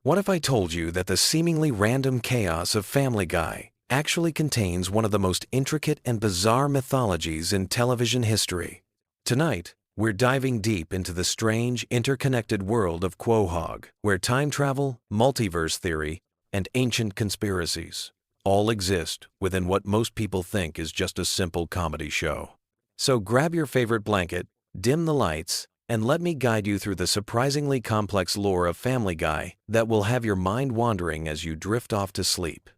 What if I told you that the seemingly random chaos of Family Guy actually contains one of the most intricate and bizarre mythologies in television history? Tonight, we're diving deep into the strange, interconnected world of Quahog, where time travel, multiverse theory, and ancient conspiracies all exist within what most people think is just a simple comedy show. So grab your favorite blanket, dim the lights, and let me guide you through the surprisingly complex lore of Family Guy that will have your mind wandering as you drift off to sleep.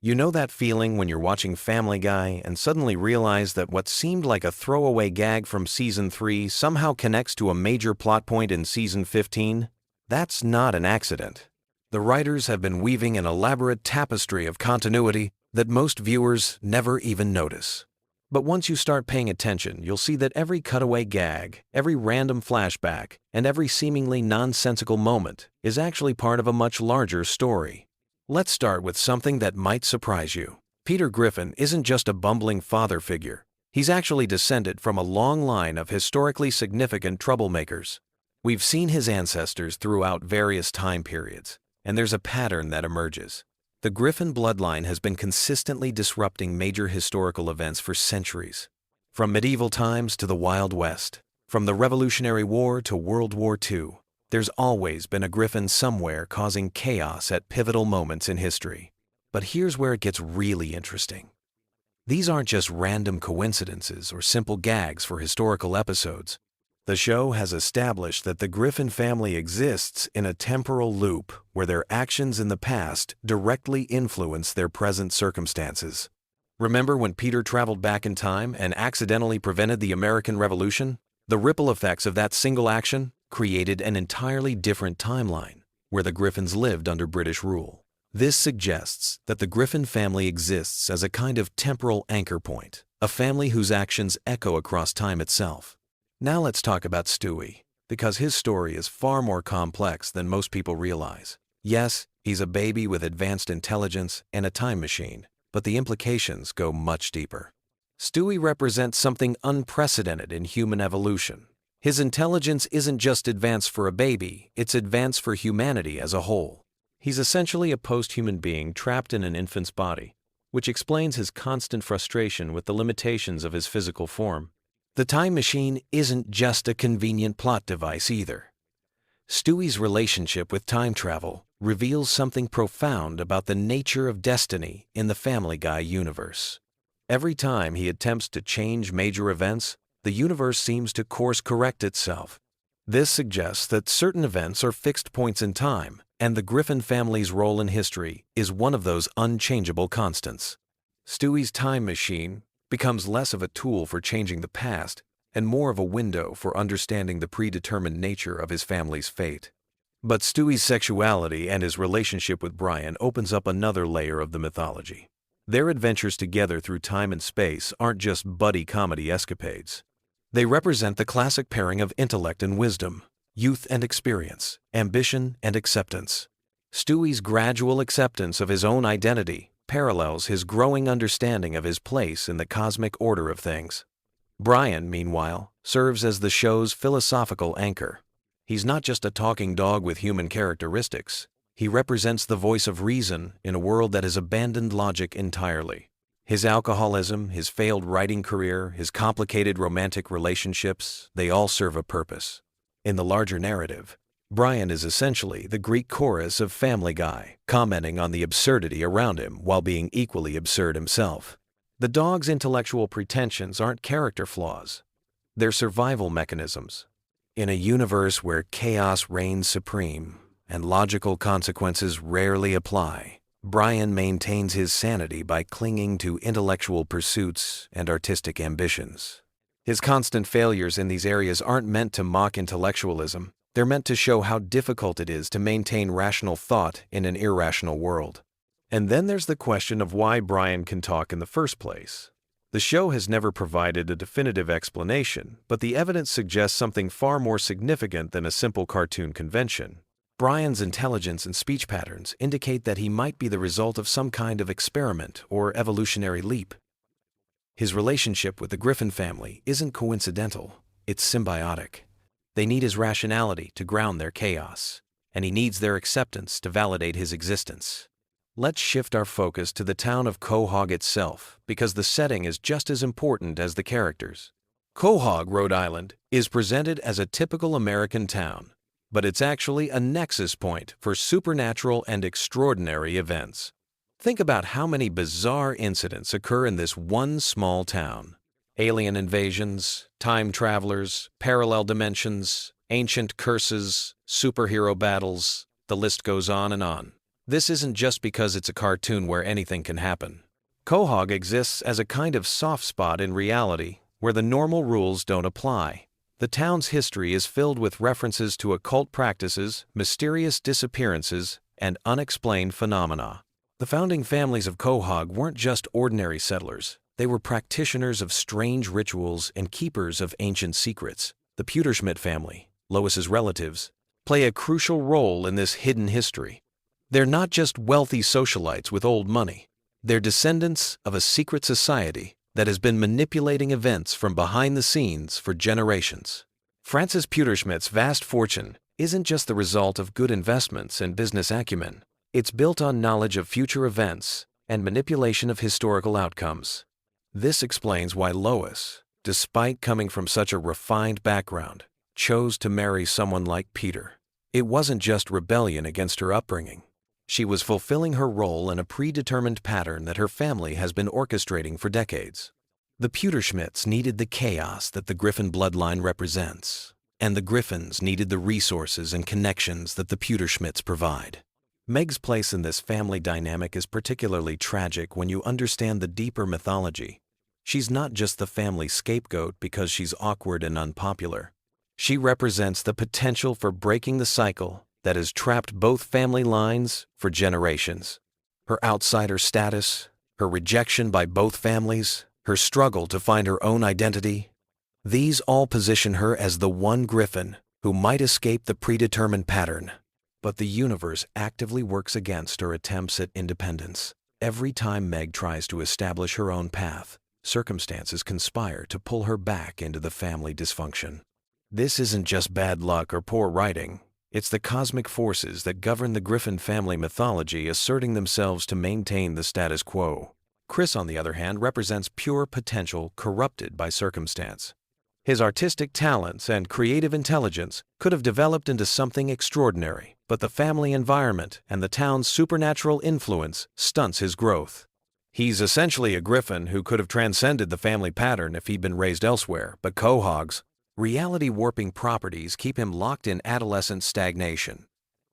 You know that feeling when you're watching Family Guy and suddenly realize that what seemed like a throwaway gag from Season 3 somehow connects to a major plot point in Season 15? That's not an accident. The writers have been weaving an elaborate tapestry of continuity that most viewers never even notice. But once you start paying attention, you'll see that every cutaway gag, every random flashback, and every seemingly nonsensical moment is actually part of a much larger story. Let's start with something that might surprise you. Peter Griffin isn't just a bumbling father figure. He's actually descended from a long line of historically significant troublemakers. We've seen his ancestors throughout various time periods, and there's a pattern that emerges. The Griffin bloodline has been consistently disrupting major historical events for centuries. From medieval times to the Wild West, from the Revolutionary War to World War II, there's always been a Griffin somewhere causing chaos at pivotal moments in history. But here's where it gets really interesting. These aren't just random coincidences or simple gags for historical episodes. The show has established that the Griffin family exists in a temporal loop where their actions in the past directly influence their present circumstances. Remember when Peter traveled back in time and accidentally prevented the American Revolution? The ripple effects of that single action created an entirely different timeline where the Griffins lived under British rule. This suggests that the Griffin family exists as a kind of temporal anchor point, a family whose actions echo across time itself. Now let's talk about Stewie, because his story is far more complex than most people realize. Yes, he's a baby with advanced intelligence and a time machine, but the implications go much deeper. Stewie represents something unprecedented in human evolution. His intelligence isn't just advanced for a baby, it's advanced for humanity as a whole. He's essentially a post-human being trapped in an infant's body, which explains his constant frustration with the limitations of his physical form. The time machine isn't just a convenient plot device either. Stewie's relationship with time travel reveals something profound about the nature of destiny in the Family Guy universe. Every time he attempts to change major events, the universe seems to course-correct itself. This suggests that certain events are fixed points in time, and the Griffin family's role in history is one of those unchangeable constants. Stewie's time machine becomes less of a tool for changing the past and more of a window for understanding the predetermined nature of his family's fate. But Stewie's sexuality and his relationship with Brian opens up another layer of the mythology. Their adventures together through time and space aren't just buddy comedy escapades. They represent the classic pairing of intellect and wisdom, youth and experience, ambition and acceptance. Stewie's gradual acceptance of his own identity parallels his growing understanding of his place in the cosmic order of things. Brian, meanwhile, serves as the show's philosophical anchor. He's not just a talking dog with human characteristics. He represents the voice of reason in a world that has abandoned logic entirely. His alcoholism, his failed writing career, his complicated romantic relationships, they all serve a purpose. In the larger narrative, Brian is essentially the Greek chorus of Family Guy, commenting on the absurdity around him while being equally absurd himself. The dog's intellectual pretensions aren't character flaws. They're survival mechanisms. In a universe where chaos reigns supreme and logical consequences rarely apply, Brian maintains his sanity by clinging to intellectual pursuits and artistic ambitions. His constant failures in these areas aren't meant to mock intellectualism. They're meant to show how difficult it is to maintain rational thought in an irrational world. And then there's the question of why Brian can talk in the first place. The show has never provided a definitive explanation, but the evidence suggests something far more significant than a simple cartoon convention. Brian's intelligence and speech patterns indicate that he might be the result of some kind of experiment or evolutionary leap. His relationship with the Griffin family isn't coincidental, it's symbiotic. They need his rationality to ground their chaos. and he needs their acceptance to validate his existence. Let's shift our focus to the town of Quahog itself, because the setting is just as important as the characters. Quahog, Rhode Island, is presented as a typical American town, but it's actually a nexus point for supernatural and extraordinary events. Think about how many bizarre incidents occur in this one small town. Alien invasions, time travelers, parallel dimensions, ancient curses, superhero battles, the list goes on and on. This isn't just because it's a cartoon where anything can happen. Quahog exists as a kind of soft spot in reality where the normal rules don't apply. The town's history is filled with references to occult practices, mysterious disappearances, and unexplained phenomena. The founding families of Quahog weren't just ordinary settlers. They were practitioners of strange rituals and keepers of ancient secrets. The Pewterschmidt family, Lois's relatives, play a crucial role in this hidden history. They're not just wealthy socialites with old money. They're descendants of a secret society that has been manipulating events from behind the scenes for generations. Francis Pewterschmidt's vast fortune isn't just the result of good investments and business acumen. It's built on knowledge of future events and manipulation of historical outcomes. This explains why Lois, despite coming from such a refined background, chose to marry someone like Peter. It wasn't just rebellion against her upbringing. She was fulfilling her role in a predetermined pattern that her family has been orchestrating for decades. The Pewterschmidts needed the chaos that the Griffin bloodline represents, and the Griffins needed the resources and connections that the Pewterschmidts provide. Meg's place in this family dynamic is particularly tragic when you understand the deeper mythology. She's not just the family scapegoat because she's awkward and unpopular. She represents the potential for breaking the cycle that has trapped both family lines for generations. Her outsider status, her rejection by both families, her struggle to find her own identity, these all position her as the one Griffin who might escape the predetermined pattern. But the universe actively works against her attempts at independence. Every time Meg tries to establish her own path, circumstances conspire to pull her back into the family dysfunction. This isn't just bad luck or poor writing. It's the cosmic forces that govern the Griffin family mythology asserting themselves to maintain the status quo. Chris, on the other hand, represents pure potential corrupted by circumstance. His artistic talents and creative intelligence could have developed into something extraordinary, but the family environment and the town's supernatural influence stunts his growth. He's essentially a Griffin who could have transcended the family pattern if he'd been raised elsewhere, but Quahog's reality-warping properties keep him locked in adolescent stagnation.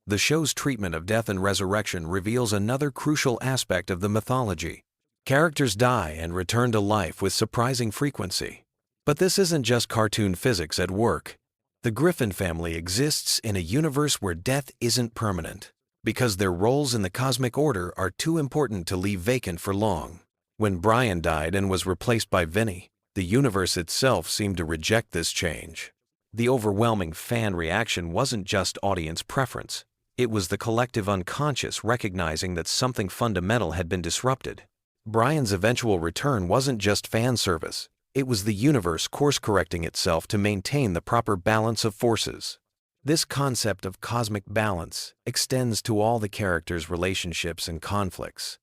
The show's treatment of death and resurrection reveals another crucial aspect of the mythology. Characters die and return to life with surprising frequency. But this isn't just cartoon physics at work. The Griffin family exists in a universe where death isn't permanent, because their roles in the cosmic order are too important to leave vacant for long. When Brian died and was replaced by Vinny, the universe itself seemed to reject this change. The overwhelming fan reaction wasn't just audience preference. It was the collective unconscious recognizing that something fundamental had been disrupted. Brian's eventual return wasn't just fan service. It was the universe course-correcting itself to maintain the proper balance of forces. This concept of cosmic balance extends to all the characters' relationships and conflicts.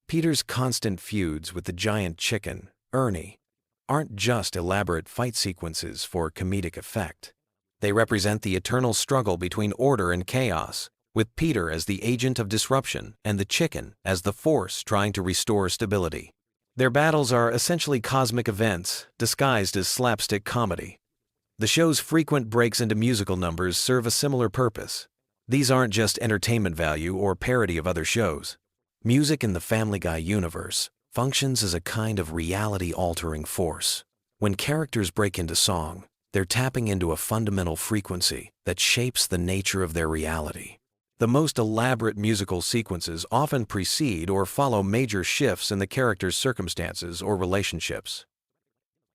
Peter's constant feuds with the giant chicken, Ernie, aren't just elaborate fight sequences for comedic effect. They represent the eternal struggle between order and chaos, with Peter as the agent of disruption and the chicken as the force trying to restore stability. Their battles are essentially cosmic events disguised as slapstick comedy. The show's frequent breaks into musical numbers serve a similar purpose. These aren't just entertainment value or parody of other shows. Music in the Family Guy universe functions as a kind of reality-altering force. When characters break into song, they're tapping into a fundamental frequency that shapes the nature of their reality. The most elaborate musical sequences often precede or follow major shifts in the character's circumstances or relationships.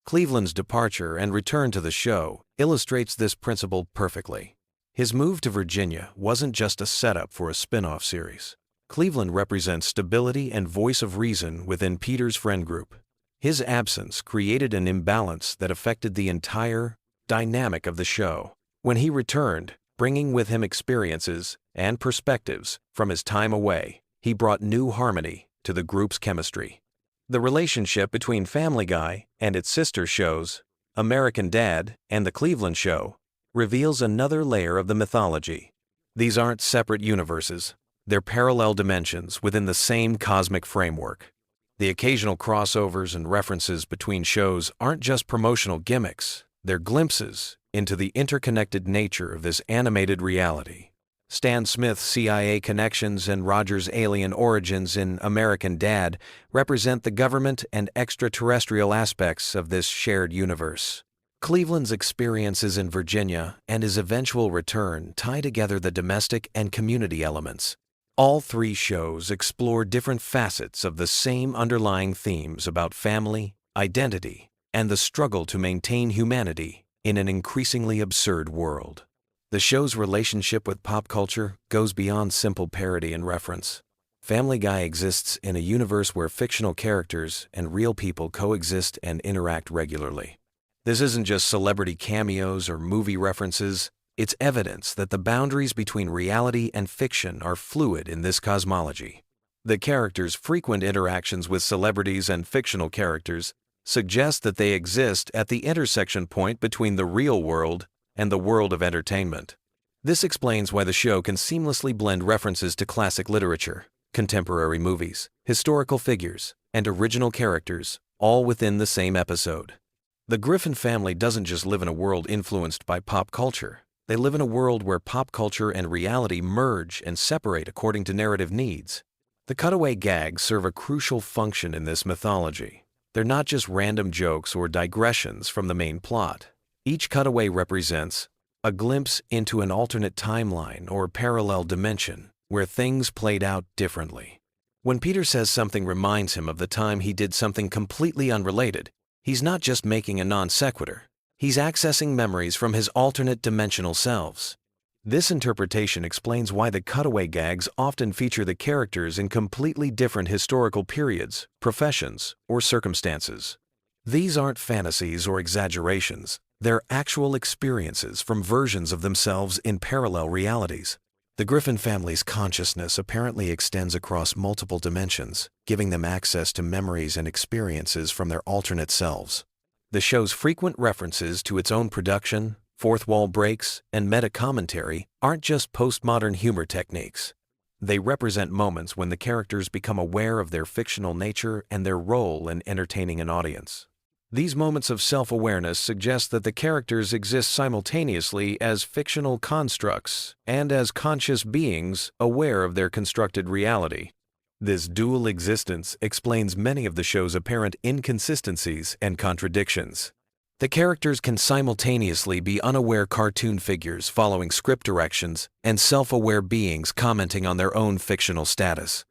Cleveland's departure and return to the show illustrates this principle perfectly. His move to Virginia wasn't just a setup for a spin-off series. Cleveland represents stability and voice of reason within Peter's friend group. His absence created an imbalance that affected the entire dynamic of the show. When he returned, Bringing with him experiences and perspectives from his time away, he brought new harmony to the group's chemistry. The relationship between Family Guy and its sister shows, American Dad and The Cleveland Show, reveals another layer of the mythology. These aren't separate universes. They're parallel dimensions within the same cosmic framework. The occasional crossovers and references between shows aren't just promotional gimmicks, they're glimpses into the interconnected nature of this animated reality. Stan Smith's CIA connections and Roger's alien origins in American Dad represent the government and extraterrestrial aspects of this shared universe. Cleveland's experiences in Virginia and his eventual return tie together the domestic and community elements. All three shows explore different facets of the same underlying themes about family, identity, and the struggle to maintain humanity in an increasingly absurd world. The show's relationship with pop culture goes beyond simple parody and reference. Family Guy exists in a universe where fictional characters and real people coexist and interact regularly. This isn't just celebrity cameos or movie references. It's evidence that the boundaries between reality and fiction are fluid in this cosmology. The characters' frequent interactions with celebrities and fictional characters suggest that they exist at the intersection point between the real world and the world of entertainment. This explains why the show can seamlessly blend references to classic literature, contemporary movies, historical figures, and original characters, all within the same episode. The Griffin family doesn't just live in a world influenced by pop culture. They live in a world where pop culture and reality merge and separate according to narrative needs. The cutaway gags serve a crucial function in this mythology. They're not just random jokes or digressions from the main plot. Each cutaway represents a glimpse into an alternate timeline or parallel dimension where things played out differently. When Peter says something reminds him of the time he did something completely unrelated, he's not just making a non sequitur. He's accessing memories from his alternate dimensional selves. This interpretation explains why the cutaway gags often feature the characters in completely different historical periods, professions, or circumstances. These aren't fantasies or exaggerations. They're actual experiences from versions of themselves in parallel realities. The Griffin family's consciousness apparently extends across multiple dimensions, giving them access to memories and experiences from their alternate selves. The show's frequent references to its own production, fourth wall breaks, and meta-commentary aren't just postmodern humor techniques. They represent moments when the characters become aware of their fictional nature and their role in entertaining an audience. These moments of self-awareness suggest that the characters exist simultaneously as fictional constructs and as conscious beings aware of their constructed reality. This dual existence explains many of the show's apparent inconsistencies and contradictions. The characters can simultaneously be unaware cartoon figures following script directions and self-aware beings commenting on their own fictional status.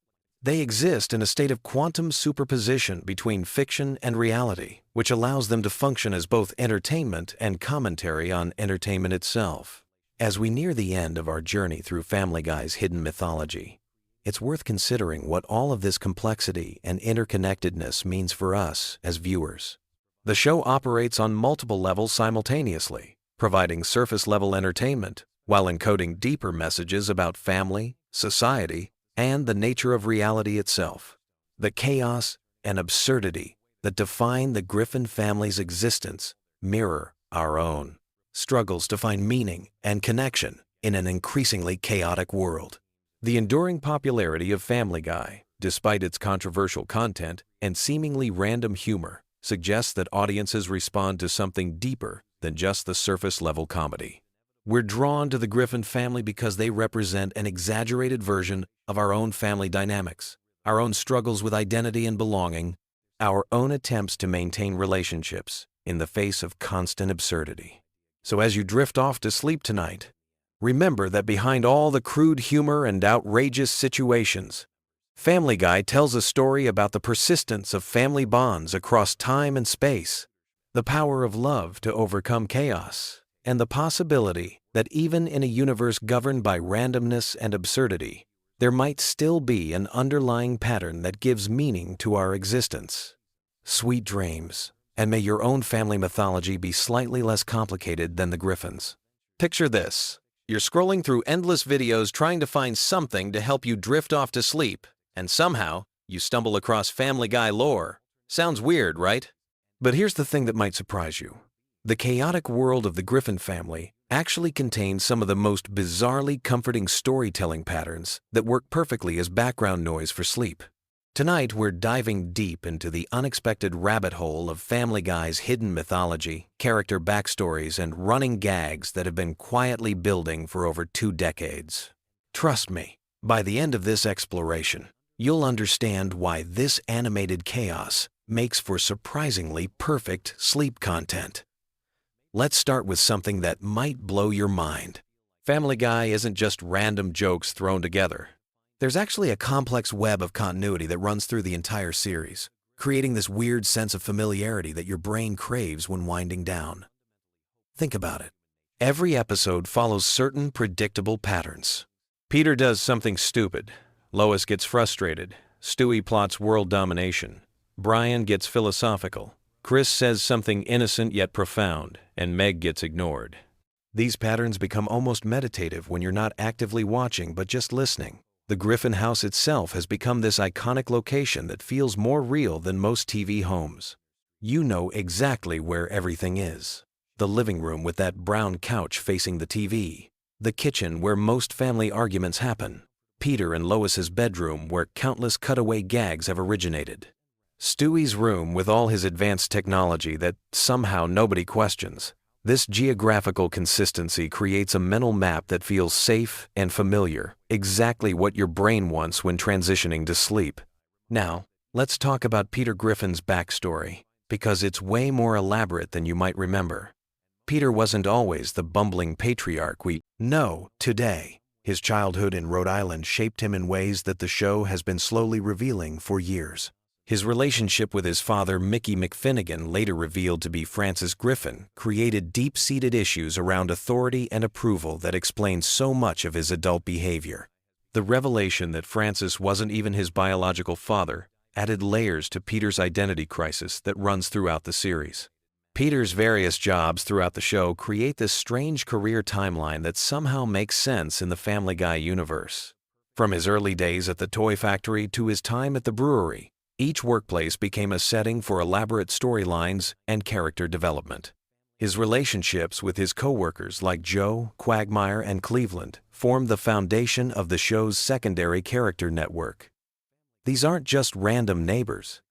They exist in a state of quantum superposition between fiction and reality, which allows them to function as both entertainment and commentary on entertainment itself. As we near the end of our journey through Family Guy's hidden mythology, it's worth considering what all of this complexity and interconnectedness means for us as viewers. The show operates on multiple levels simultaneously, providing surface-level entertainment while encoding deeper messages about family, society, and the nature of reality itself. The chaos and absurdity that define the Griffin family's existence mirror our own struggles to find meaning and connection in an increasingly chaotic world. The enduring popularity of Family Guy, despite its controversial content and seemingly random humor, suggests that audiences respond to something deeper than just the surface-level comedy. We're drawn to the Griffin family because they represent an exaggerated version of our own family dynamics, our own struggles with identity and belonging, our own attempts to maintain relationships in the face of constant absurdity. So as you drift off to sleep tonight, remember that behind all the crude humor and outrageous situations, Family Guy tells a story about the persistence of family bonds across time and space, the power of love to overcome chaos, and the possibility that even in a universe governed by randomness and absurdity, there might still be an underlying pattern that gives meaning to our existence. Sweet dreams, and may your own family mythology be slightly less complicated than the Griffins. Picture this. You're scrolling through endless videos trying to find something to help you drift off to sleep, and somehow you stumble across Family Guy lore. Sounds weird, right? But here's the thing that might surprise you. The chaotic world of the Griffin family actually contains some of the most bizarrely comforting storytelling patterns that work perfectly as background noise for sleep. Tonight, we're diving deep into the unexpected rabbit hole of Family Guy's hidden mythology, character backstories, and running gags that have been quietly building for over 2 decades. Trust me, by the end of this exploration, you'll understand why this animated chaos makes for surprisingly perfect sleep content. Let's start with something that might blow your mind. Family Guy isn't just random jokes thrown together. There's actually a complex web of continuity that runs through the entire series, creating this weird sense of familiarity that your brain craves when winding down. Think about it. Every episode follows certain predictable patterns. Peter does something stupid. Lois gets frustrated. Stewie plots world domination. Brian gets philosophical. Chris says something innocent yet profound, and Meg gets ignored. These patterns become almost meditative when you're not actively watching but just listening. The Griffin house itself has become this iconic location that feels more real than most TV homes. You know exactly where everything is. The living room with that brown couch facing the TV. The kitchen where most family arguments happen. Peter and Lois's bedroom where countless cutaway gags have originated. Stewie's room with all his advanced technology that somehow nobody questions. This geographical consistency creates a mental map that feels safe and familiar, exactly what your brain wants when transitioning to sleep. Now, let's talk about Peter Griffin's backstory, because it's way more elaborate than you might remember. Peter wasn't always the bumbling patriarch we know today. His childhood in Rhode Island shaped him in ways that the show has been slowly revealing for years. His relationship with his father, Mickey McFinnigan, later revealed to be Francis Griffin, created deep-seated issues around authority and approval that explained so much of his adult behavior. The revelation that Francis wasn't even his biological father added layers to Peter's identity crisis that runs throughout the series. Peter's various jobs throughout the show create this strange career timeline that somehow makes sense in the Family Guy universe. From his early days at the toy factory to his time at the brewery, each workplace became a setting for elaborate storylines and character development. His relationships with his co-workers like Joe, Quagmire, and Cleveland formed the foundation of the show's secondary character network. These aren't just random neighbors.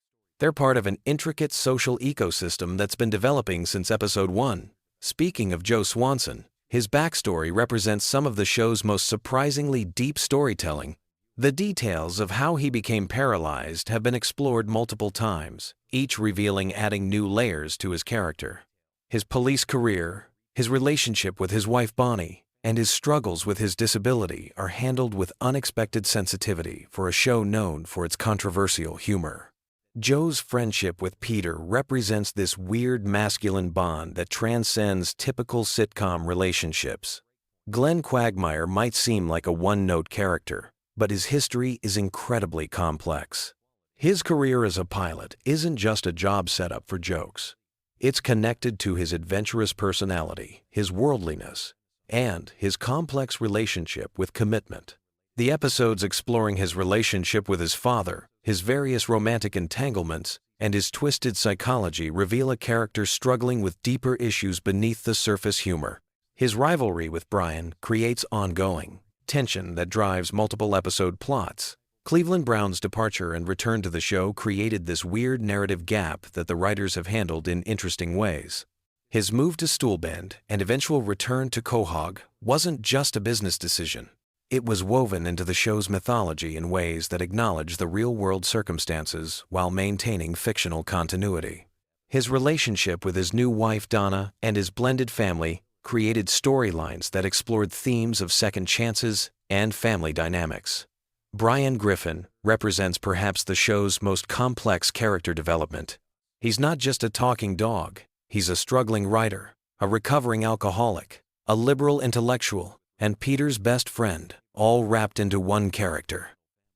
They're part of an intricate social ecosystem that's been developing since episode 1. Speaking of Joe Swanson, his backstory represents some of the show's most surprisingly deep storytelling. The details of how he became paralyzed have been explored multiple times, each revealing adding new layers to his character. His police career, his relationship with his wife Bonnie, and his struggles with his disability are handled with unexpected sensitivity for a show known for its controversial humor. Joe's friendship with Peter represents this weird masculine bond that transcends typical sitcom relationships. Glenn Quagmire might seem like a one-note character, but his history is incredibly complex. His career as a pilot isn't just a job setup for jokes. It's connected to his adventurous personality, his worldliness, and his complex relationship with commitment. The episodes exploring his relationship with his father, his various romantic entanglements, and his twisted psychology reveal a character struggling with deeper issues beneath the surface humor. His rivalry with Brian creates ongoing tension that drives multiple episode plots. Cleveland Brown's departure and return to the show created this weird narrative gap that the writers have handled in interesting ways. His move to Stoolbend and eventual return to Quahog wasn't just a business decision. It was woven into the show's mythology in ways that acknowledge the real-world circumstances while maintaining fictional continuity. His relationship with his new wife Donna and his blended family created storylines that explored themes of second chances and family dynamics. Brian Griffin represents perhaps the show's most complex character development. He's not just a talking dog, he's a struggling writer, a recovering alcoholic, a liberal intellectual, and Peter's best friend, all wrapped into one character.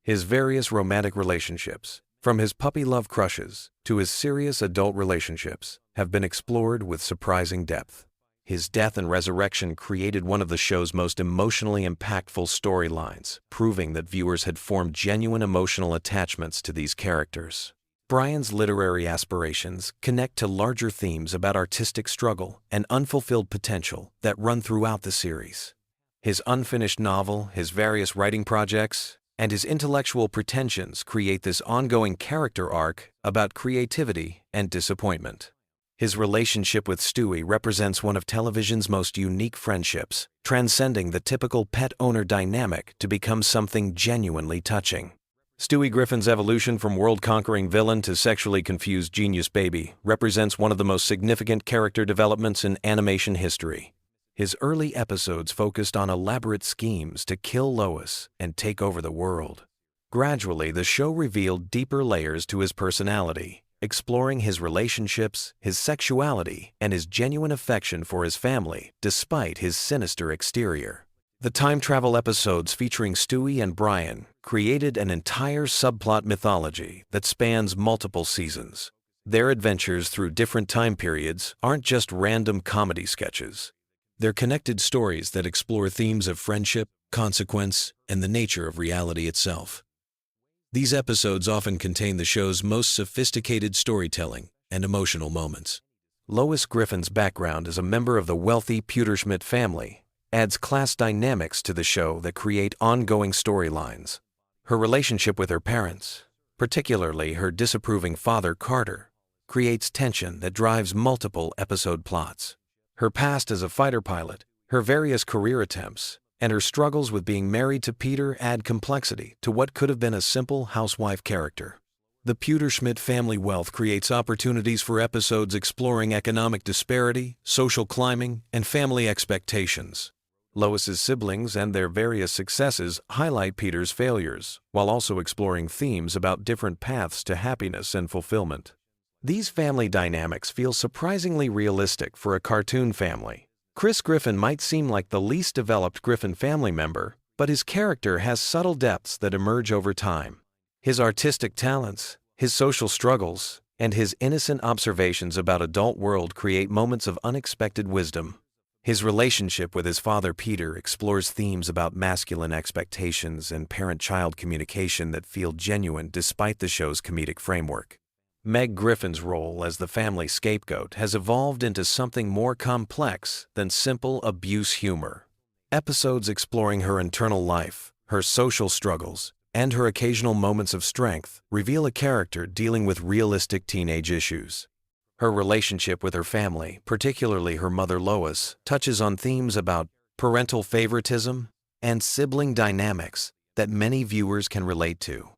His various romantic relationships, from his puppy love crushes to his serious adult relationships, have been explored with surprising depth. His death and resurrection created one of the show's most emotionally impactful storylines, proving that viewers had formed genuine emotional attachments to these characters. Brian's literary aspirations connect to larger themes about artistic struggle and unfulfilled potential that run throughout the series. His unfinished novel, his various writing projects, and his intellectual pretensions create this ongoing character arc about creativity and disappointment. His relationship with Stewie represents one of television's most unique friendships, transcending the typical pet-owner dynamic to become something genuinely touching. Stewie Griffin's evolution from world-conquering villain to sexually confused genius baby represents one of the most significant character developments in animation history. His early episodes focused on elaborate schemes to kill Lois and take over the world. Gradually, the show revealed deeper layers to his personality, exploring his relationships, his sexuality, and his genuine affection for his family, despite his sinister exterior. The time travel episodes featuring Stewie and Brian created an entire subplot mythology that spans multiple seasons. Their adventures through different time periods aren't just random comedy sketches. They're connected stories that explore themes of friendship, consequence, and the nature of reality itself. These episodes often contain the show's most sophisticated storytelling and emotional moments. Lois Griffin's background as a member of the wealthy Pewterschmidt family adds class dynamics to the show that create ongoing storylines. Her relationship with her parents, particularly her disapproving father Carter, creates tension that drives multiple episode plots. Her past as a fighter pilot, her various career attempts, and her struggles with being married to Peter add complexity to what could have been a simple housewife character. The Pewterschmidt family wealth creates opportunities for episodes exploring economic disparity, social climbing, and family expectations. Lois's siblings and their various successes highlight Peter's failures, while also exploring themes about different paths to happiness and fulfillment. These family dynamics feel surprisingly realistic for a cartoon family. Chris Griffin might seem like the least developed Griffin family member, but his character has subtle depths that emerge over time. His artistic talents, his social struggles, and his innocent observations about adult world create moments of unexpected wisdom. His relationship with his father Peter explores themes about masculine expectations and parent-child communication that feel genuine despite the show's comedic framework. Meg Griffin's role as the family scapegoat has evolved into something more complex than simple abuse humor. Episodes exploring her internal life, her social struggles, and her occasional moments of strength reveal a character dealing with realistic teenage issues. Her relationship with her family, particularly her mother Lois, touches on themes about parental favoritism and sibling dynamics that many viewers can relate to.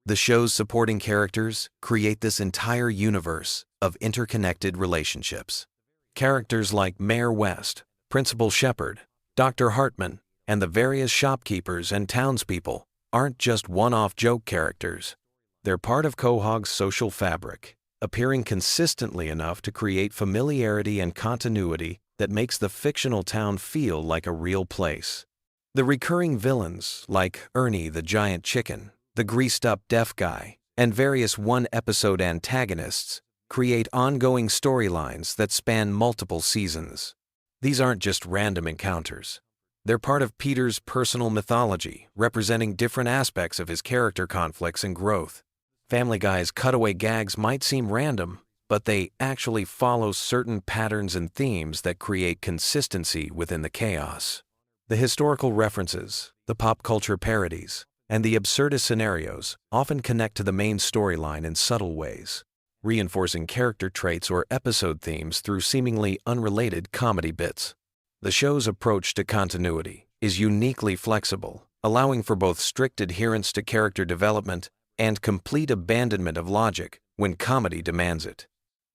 The show's supporting characters create this entire universe of interconnected relationships. Characters like Mayor West, Principal Shepard, Dr. Hartman, and the various shopkeepers and townspeople aren't just one-off joke characters. They're part of Quahog's social fabric, appearing consistently enough to create familiarity and continuity that makes the fictional town feel like a real place. The recurring villains, like Ernie the giant chicken, the greased-up deaf guy, and various one-episode antagonists, create ongoing storylines that span multiple seasons. These aren't just random encounters. They're part of Peter's personal mythology, representing different aspects of his character conflicts and growth. Family Guy's cutaway gags might seem random, but they actually follow certain patterns and themes that create consistency within the chaos. The historical references, the pop culture parodies, and the absurdist scenarios often connect to the main storyline in subtle ways, reinforcing character traits or episode themes through seemingly unrelated comedy bits. The show's approach to continuity is uniquely flexible, allowing for both strict adherence to character development and complete abandonment of logic when comedy demands it.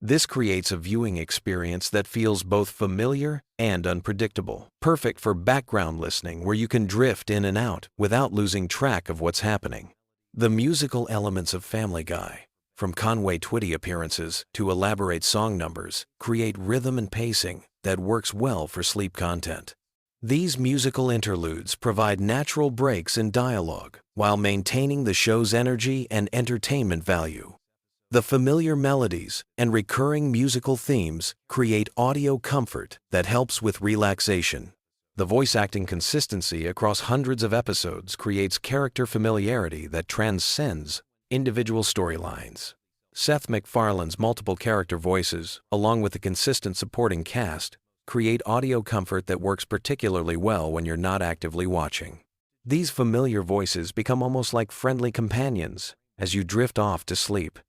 This creates a viewing experience that feels both familiar and unpredictable, perfect for background listening where you can drift in and out without losing track of what's happening. The musical elements of Family Guy, from Conway Twitty appearances to elaborate song numbers, create rhythm and pacing that works well for sleep content. These musical interludes provide natural breaks in dialogue while maintaining the show's energy and entertainment value. The familiar melodies and recurring musical themes create audio comfort that helps with relaxation. The voice acting consistency across hundreds of episodes creates character familiarity that transcends individual storylines. Seth MacFarlane's multiple character voices, along with the consistent supporting cast, create audio comfort that works particularly well when you're not actively watching. These familiar voices become almost like friendly companions as you drift off to sleep.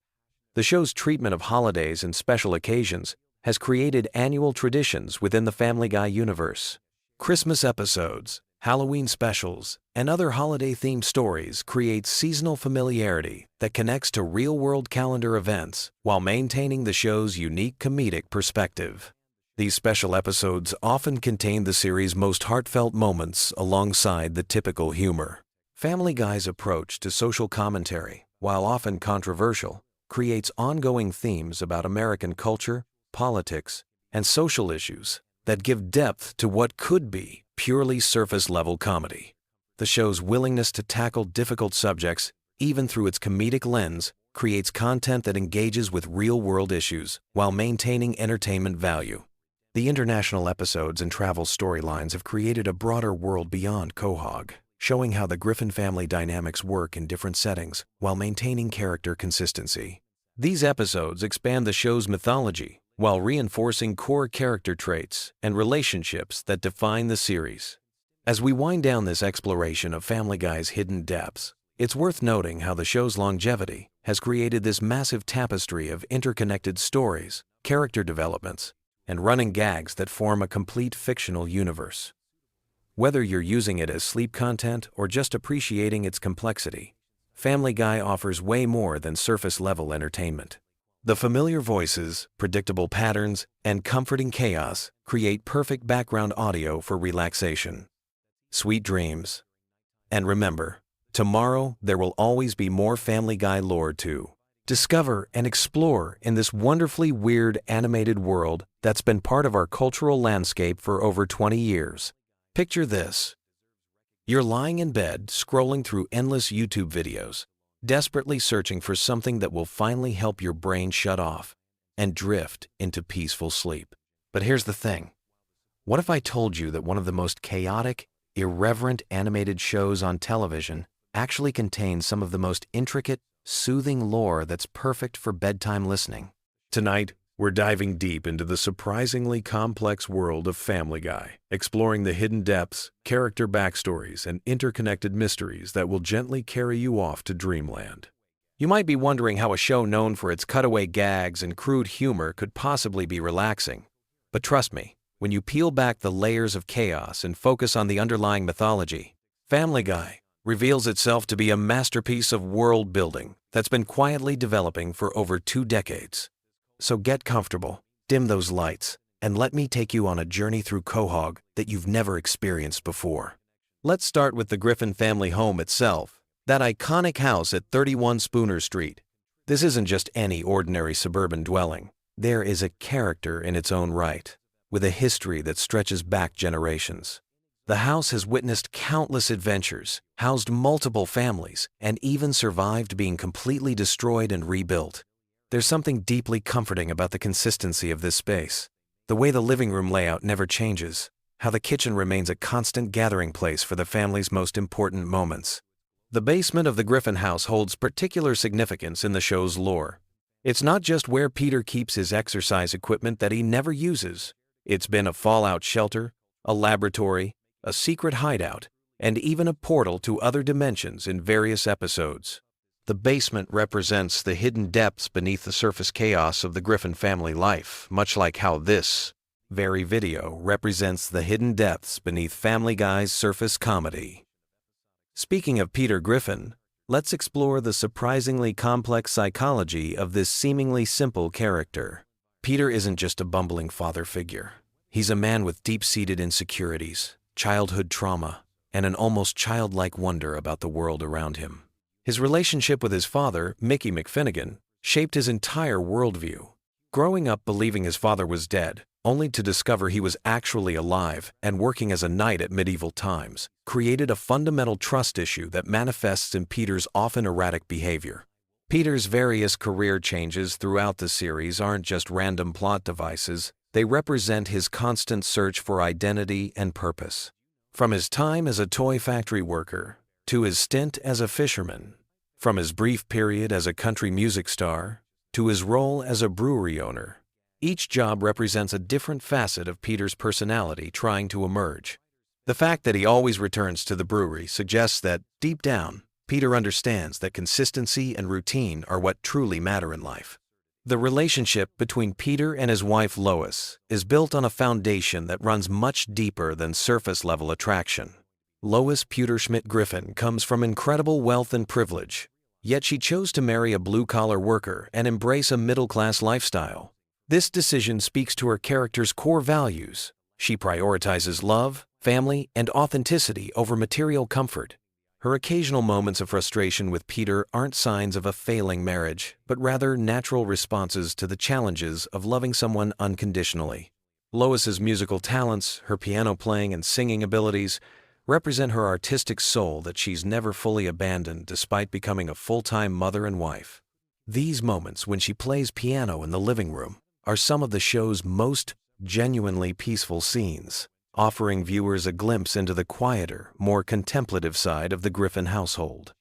The show's treatment of holidays and special occasions has created annual traditions within the Family Guy universe. Christmas episodes, Halloween specials, and other holiday-themed stories create seasonal familiarity that connects to real-world calendar events while maintaining the show's unique comedic perspective. These special episodes often contain the series' most heartfelt moments alongside the typical humor. Family Guy's approach to social commentary, while often controversial, creates ongoing themes about American culture, politics, and social issues that give depth to what could be purely surface-level comedy. The show's willingness to tackle difficult subjects, even through its comedic lens, creates content that engages with real-world issues while maintaining entertainment value. The international episodes and travel storylines have created a broader world beyond Quahog, showing how the Griffin family dynamics work in different settings while maintaining character consistency. These episodes expand the show's mythology while reinforcing core character traits and relationships that define the series. As we wind down this exploration of Family Guy's hidden depths, it's worth noting how the show's longevity has created this massive tapestry of interconnected stories, character developments, and running gags that form a complete fictional universe. Whether you're using it as sleep content or just appreciating its complexity, Family Guy offers way more than surface-level entertainment. The familiar voices, predictable patterns, and comforting chaos create perfect background audio for relaxation. Sweet dreams. And remember, tomorrow there will always be more Family Guy lore to discover and explore in this wonderfully weird animated world that's been part of our cultural landscape for over 20 years. Picture this. You're lying in bed, scrolling through endless YouTube videos, desperately searching for something that will finally help your brain shut off and drift into peaceful sleep. But here's the thing. What if I told you that one of the most chaotic, irreverent animated shows on television actually contains some of the most intricate, soothing lore that's perfect for bedtime listening? Tonight, we're diving deep into the surprisingly complex world of Family Guy, exploring the hidden depths, character backstories, and interconnected mysteries that will gently carry you off to dreamland. You might be wondering how a show known for its cutaway gags and crude humor could possibly be relaxing. But trust me, when you peel back the layers of chaos and focus on the underlying mythology, Family Guy reveals itself to be a masterpiece of world building that's been quietly developing for over 2 decades. So get comfortable, dim those lights, and let me take you on a journey through Quahog that you've never experienced before. Let's start with the Griffin family home itself, that iconic house at 31 Spooner Street. This isn't just any ordinary suburban dwelling. There is a character in its own right, with a history that stretches back generations. The house has witnessed countless adventures, housed multiple families, and even survived being completely destroyed and rebuilt. There's something deeply comforting about the consistency of this space. The way the living room layout never changes, how the kitchen remains a constant gathering place for the family's most important moments. The basement of the Griffin house holds particular significance in the show's lore. It's not just where Peter keeps his exercise equipment that he never uses. It's been a fallout shelter, a laboratory, a secret hideout, and even a portal to other dimensions in various episodes. The basement represents the hidden depths beneath the surface chaos of the Griffin family life, much like how this very video represents the hidden depths beneath Family Guy's surface comedy. Speaking of Peter Griffin, let's explore the surprisingly complex psychology of this seemingly simple character. Peter isn't just a bumbling father figure. He's a man with deep-seated insecurities, childhood trauma, and an almost childlike wonder about the world around him. His relationship with his father, Mickey McFinnigan, shaped his entire worldview. Growing up believing his father was dead, only to discover he was actually alive and working as a knight at medieval times, created a fundamental trust issue that manifests in Peter's often erratic behavior. Peter's various career changes throughout the series aren't just random plot devices, they represent his constant search for identity and purpose. From his time as a toy factory worker, to his stint as a fisherman, from his brief period as a country music star, to his role as a brewery owner, each job represents a different facet of Peter's personality trying to emerge. The fact that he always returns to the brewery suggests that, deep down, Peter understands that consistency and routine are what truly matter in life. The relationship between Peter and his wife Lois is built on a foundation that runs much deeper than surface-level attraction. Lois Pewterschmidt Griffin comes from incredible wealth and privilege, yet she chose to marry a blue-collar worker and embrace a middle-class lifestyle. This decision speaks to her character's core values. She prioritizes love, family, and authenticity over material comfort. Her occasional moments of frustration with Peter aren't signs of a failing marriage, but rather natural responses to the challenges of loving someone unconditionally. Lois's musical talents, her piano playing and singing abilities, represent her artistic soul that she's never fully abandoned despite becoming a full-time mother and wife. These moments when she plays piano in the living room are some of the show's most genuinely peaceful scenes, offering viewers a glimpse into the quieter, more contemplative side of the Griffin household.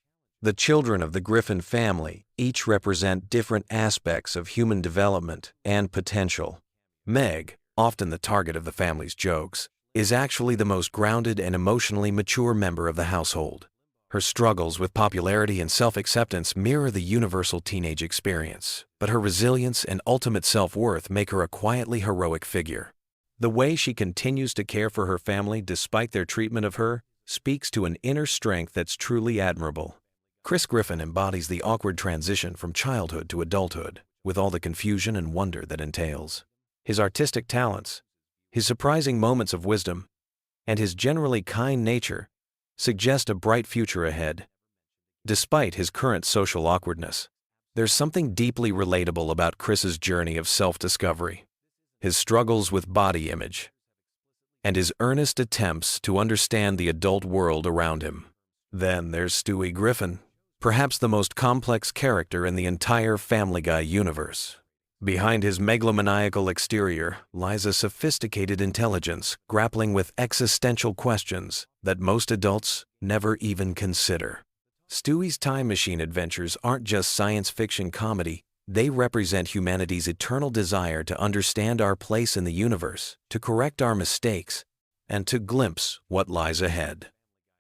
The children of the Griffin family each represent different aspects of human development and potential. Meg, often the target of the family's jokes, is actually the most grounded and emotionally mature member of the household. Her struggles with popularity and self-acceptance mirror the universal teenage experience, but her resilience and ultimate self-worth make her a quietly heroic figure. The way she continues to care for her family despite their treatment of her speaks to an inner strength that's truly admirable. Chris Griffin embodies the awkward transition from childhood to adulthood, with all the confusion and wonder that entails. His artistic talents, his surprising moments of wisdom, and his generally kind nature suggest a bright future ahead. Despite his current social awkwardness, there's something deeply relatable about Chris's journey of self-discovery. His struggles with body image, and his earnest attempts to understand the adult world around him. Then there's Stewie Griffin, perhaps the most complex character in the entire Family Guy universe. Behind his megalomaniacal exterior lies a sophisticated intelligence grappling with existential questions that most adults never even consider. Stewie's time machine adventures aren't just science fiction comedy. They represent humanity's eternal desire to understand our place in the universe, to correct our mistakes, and to glimpse what lies ahead.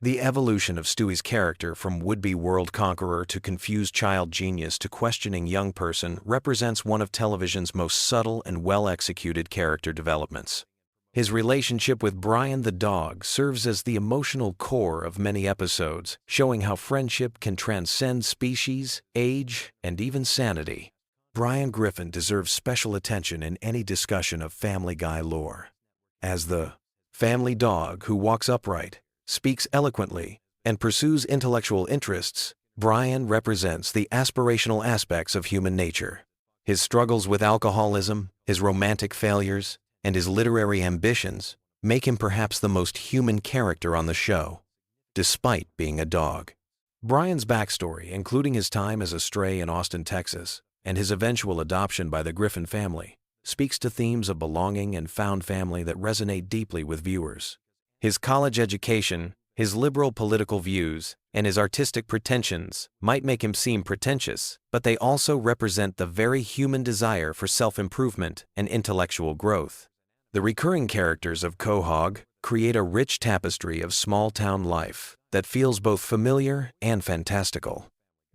The evolution of Stewie's character from would-be world conqueror to confused child genius to questioning young person represents one of television's most subtle and well-executed character developments. His relationship with Brian the dog serves as the emotional core of many episodes, showing how friendship can transcend species, age, and even sanity. Brian Griffin deserves special attention in any discussion of Family Guy lore. As the family dog who walks upright, speaks eloquently, and pursues intellectual interests, Brian represents the aspirational aspects of human nature. His struggles with alcoholism, his romantic failures, and his literary ambitions make him perhaps the most human character on the show, despite being a dog. Brian's backstory, including his time as a stray in Austin, Texas, and his eventual adoption by the Griffin family, speaks to themes of belonging and found family that resonate deeply with viewers. His college education, his liberal political views, and his artistic pretensions might make him seem pretentious, but they also represent the very human desire for self-improvement and intellectual growth. The recurring characters of Quahog create a rich tapestry of small-town life that feels both familiar and fantastical.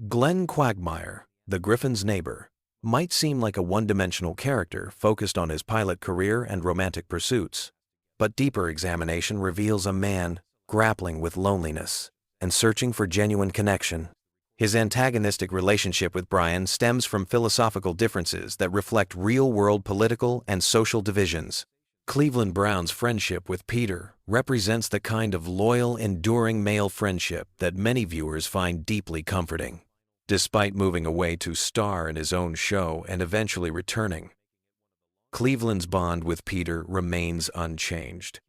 Glenn Quagmire, the Griffin's neighbor, might seem like a one-dimensional character focused on his pilot career and romantic pursuits, but deeper examination reveals a man grappling with loneliness and searching for genuine connection. His antagonistic relationship with Brian stems from philosophical differences that reflect real-world political and social divisions. Cleveland Brown's friendship with Peter represents the kind of loyal, enduring male friendship that many viewers find deeply comforting. Despite moving away to star in his own show and eventually returning, Cleveland's bond with Peter remains unchanged,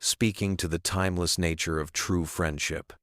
speaking to the timeless nature of true friendship.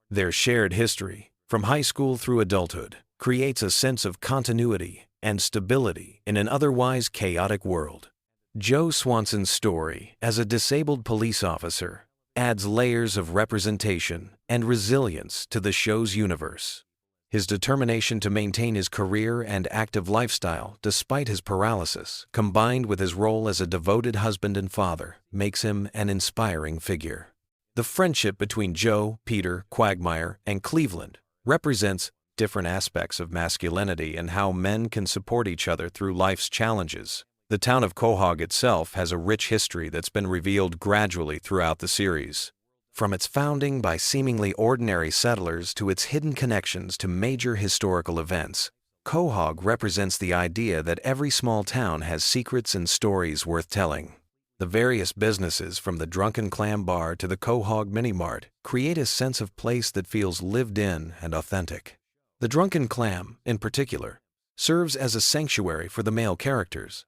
Their shared history, from high school through adulthood, creates a sense of continuity and stability in an otherwise chaotic world. Joe Swanson's story as a disabled police officer adds layers of representation and resilience to the show's universe. His determination to maintain his career and active lifestyle despite his paralysis, combined with his role as a devoted husband and father, makes him an inspiring figure. The friendship between Joe, Peter, Quagmire, and Cleveland represents different aspects of masculinity and how men can support each other through life's challenges. The town of Quahog itself has a rich history that's been revealed gradually throughout the series. From its founding by seemingly ordinary settlers to its hidden connections to major historical events, Quahog represents the idea that every small town has secrets and stories worth telling. The various businesses from the Drunken Clam Bar to the Quahog Mini Mart create a sense of place that feels lived in and authentic. The Drunken Clam, in particular, serves as a sanctuary for the male characters,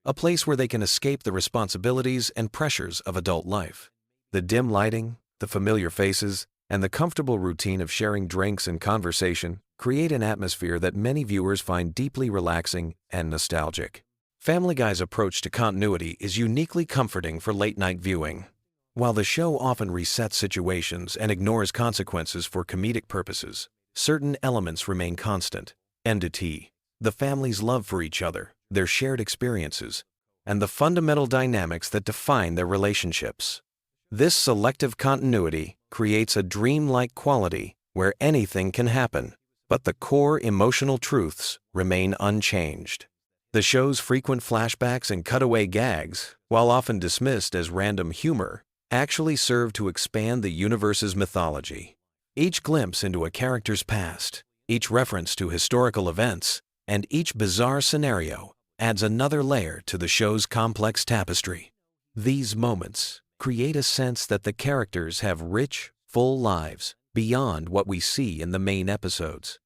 a place where they can escape the responsibilities and pressures of adult life. The dim lighting, the familiar faces, and the comfortable routine of sharing drinks and conversation create an atmosphere that many viewers find deeply relaxing and nostalgic. Family Guy's approach to continuity is uniquely comforting for late-night viewing. While the show often resets situations and ignores consequences for comedic purposes, certain elements remain constant. Entity, the family's love for each other, their shared experiences, and the fundamental dynamics that define their relationships. This selective continuity creates a dreamlike quality where anything can happen, but the core emotional truths remain unchanged. The show's frequent flashbacks and cutaway gags, while often dismissed as random humor, actually serve to expand the universe's mythology. Each glimpse into a character's past, each reference to historical events, and each bizarre scenario adds another layer to the show's complex tapestry. These moments create a sense that the characters have rich, full lives beyond what we see in the main episodes.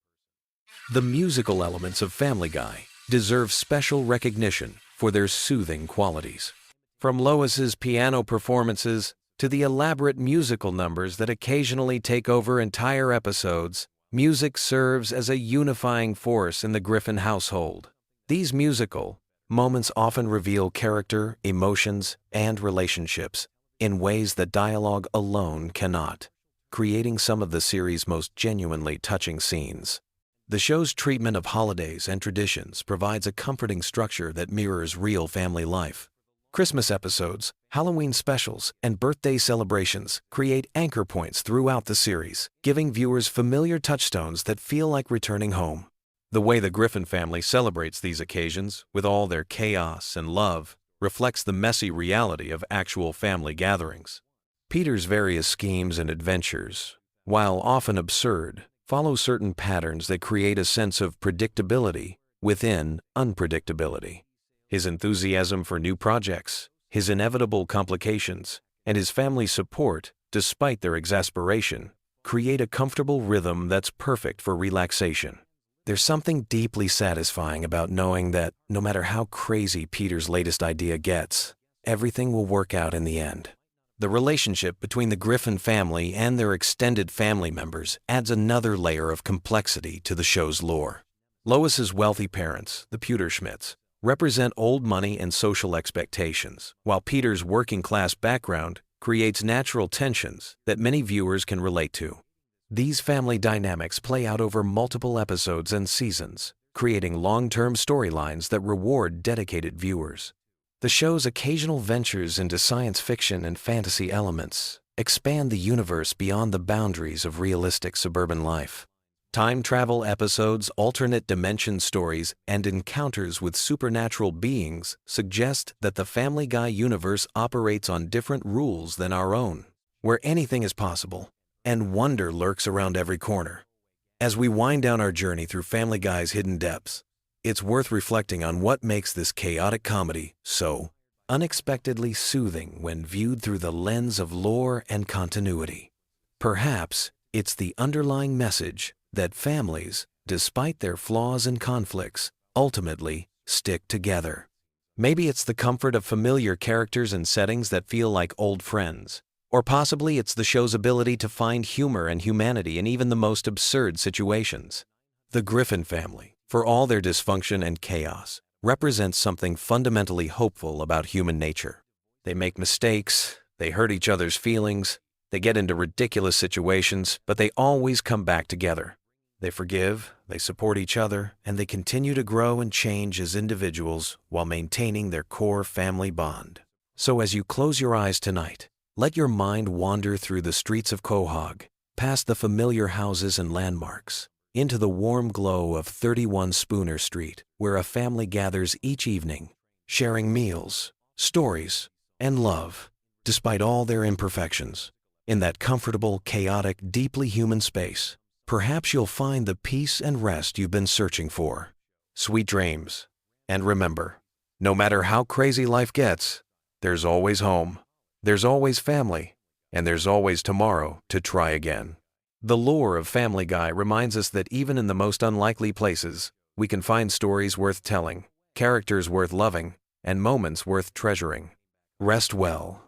The musical elements of Family Guy deserve special recognition for their soothing qualities. From Lois's piano performances to the elaborate musical numbers that occasionally take over entire episodes, music serves as a unifying force in the Griffin household. These musical moments often reveal character, emotions, and relationships in ways that dialogue alone cannot, creating some of the series' most genuinely touching scenes. The show's treatment of holidays and traditions provides a comforting structure that mirrors real family life. Christmas episodes, Halloween specials, and birthday celebrations create anchor points throughout the series, giving viewers familiar touchstones that feel like returning home. The way the Griffin family celebrates these occasions, with all their chaos and love, reflects the messy reality of actual family gatherings. Peter's various schemes and adventures, while often absurd, follow certain patterns that create a sense of predictability within unpredictability. His enthusiasm for new projects, his inevitable complications, and his family's support, despite their exasperation, create a comfortable rhythm that's perfect for relaxation. There's something deeply satisfying about knowing that, no matter how crazy Peter's latest idea gets, everything will work out in the end. The relationship between the Griffin family and their extended family members adds another layer of complexity to the show's lore. Lois's wealthy parents, the Pewterschmidts, represent old money and social expectations, while Peter's working-class background creates natural tensions that many viewers can relate to. These family dynamics play out over multiple episodes and seasons, creating long-term storylines that reward dedicated viewers. The show's occasional ventures into science fiction and fantasy elements expand the universe beyond the boundaries of realistic suburban life. Time travel episodes, alternate dimension stories, and encounters with supernatural beings suggest that the Family Guy universe operates on different rules than our own, where anything is possible, and wonder lurks around every corner. As we wind down our journey through Family Guy's hidden depths, it's worth reflecting on what makes this chaotic comedy so unexpectedly soothing when viewed through the lens of lore and continuity. Perhaps it's the underlying message that families, despite their flaws and conflicts, ultimately stick together. Maybe it's the comfort of familiar characters and settings that feel like old friends. Or possibly it's the show's ability to find humor and humanity in even the most absurd situations. The Griffin family, for all their dysfunction and chaos, represents something fundamentally hopeful about human nature. They make mistakes, they hurt each other's feelings, they get into ridiculous situations, but they always come back together. They forgive, they support each other, and they continue to grow and change as individuals while maintaining their core family bond. So as you close your eyes tonight, let your mind wander through the streets of Quahog, past the familiar houses and landmarks, into the warm glow of 31 Spooner Street, where a family gathers each evening, sharing meals, stories, and love, despite all their imperfections. In that comfortable, chaotic, deeply human space, perhaps you'll find the peace and rest you've been searching for. Sweet dreams. And remember, no matter how crazy life gets, there's always home, there's always family, and there's always tomorrow to try again. The lore of Family Guy reminds us that even in the most unlikely places, we can find stories worth telling, characters worth loving, and moments worth treasuring. Rest well,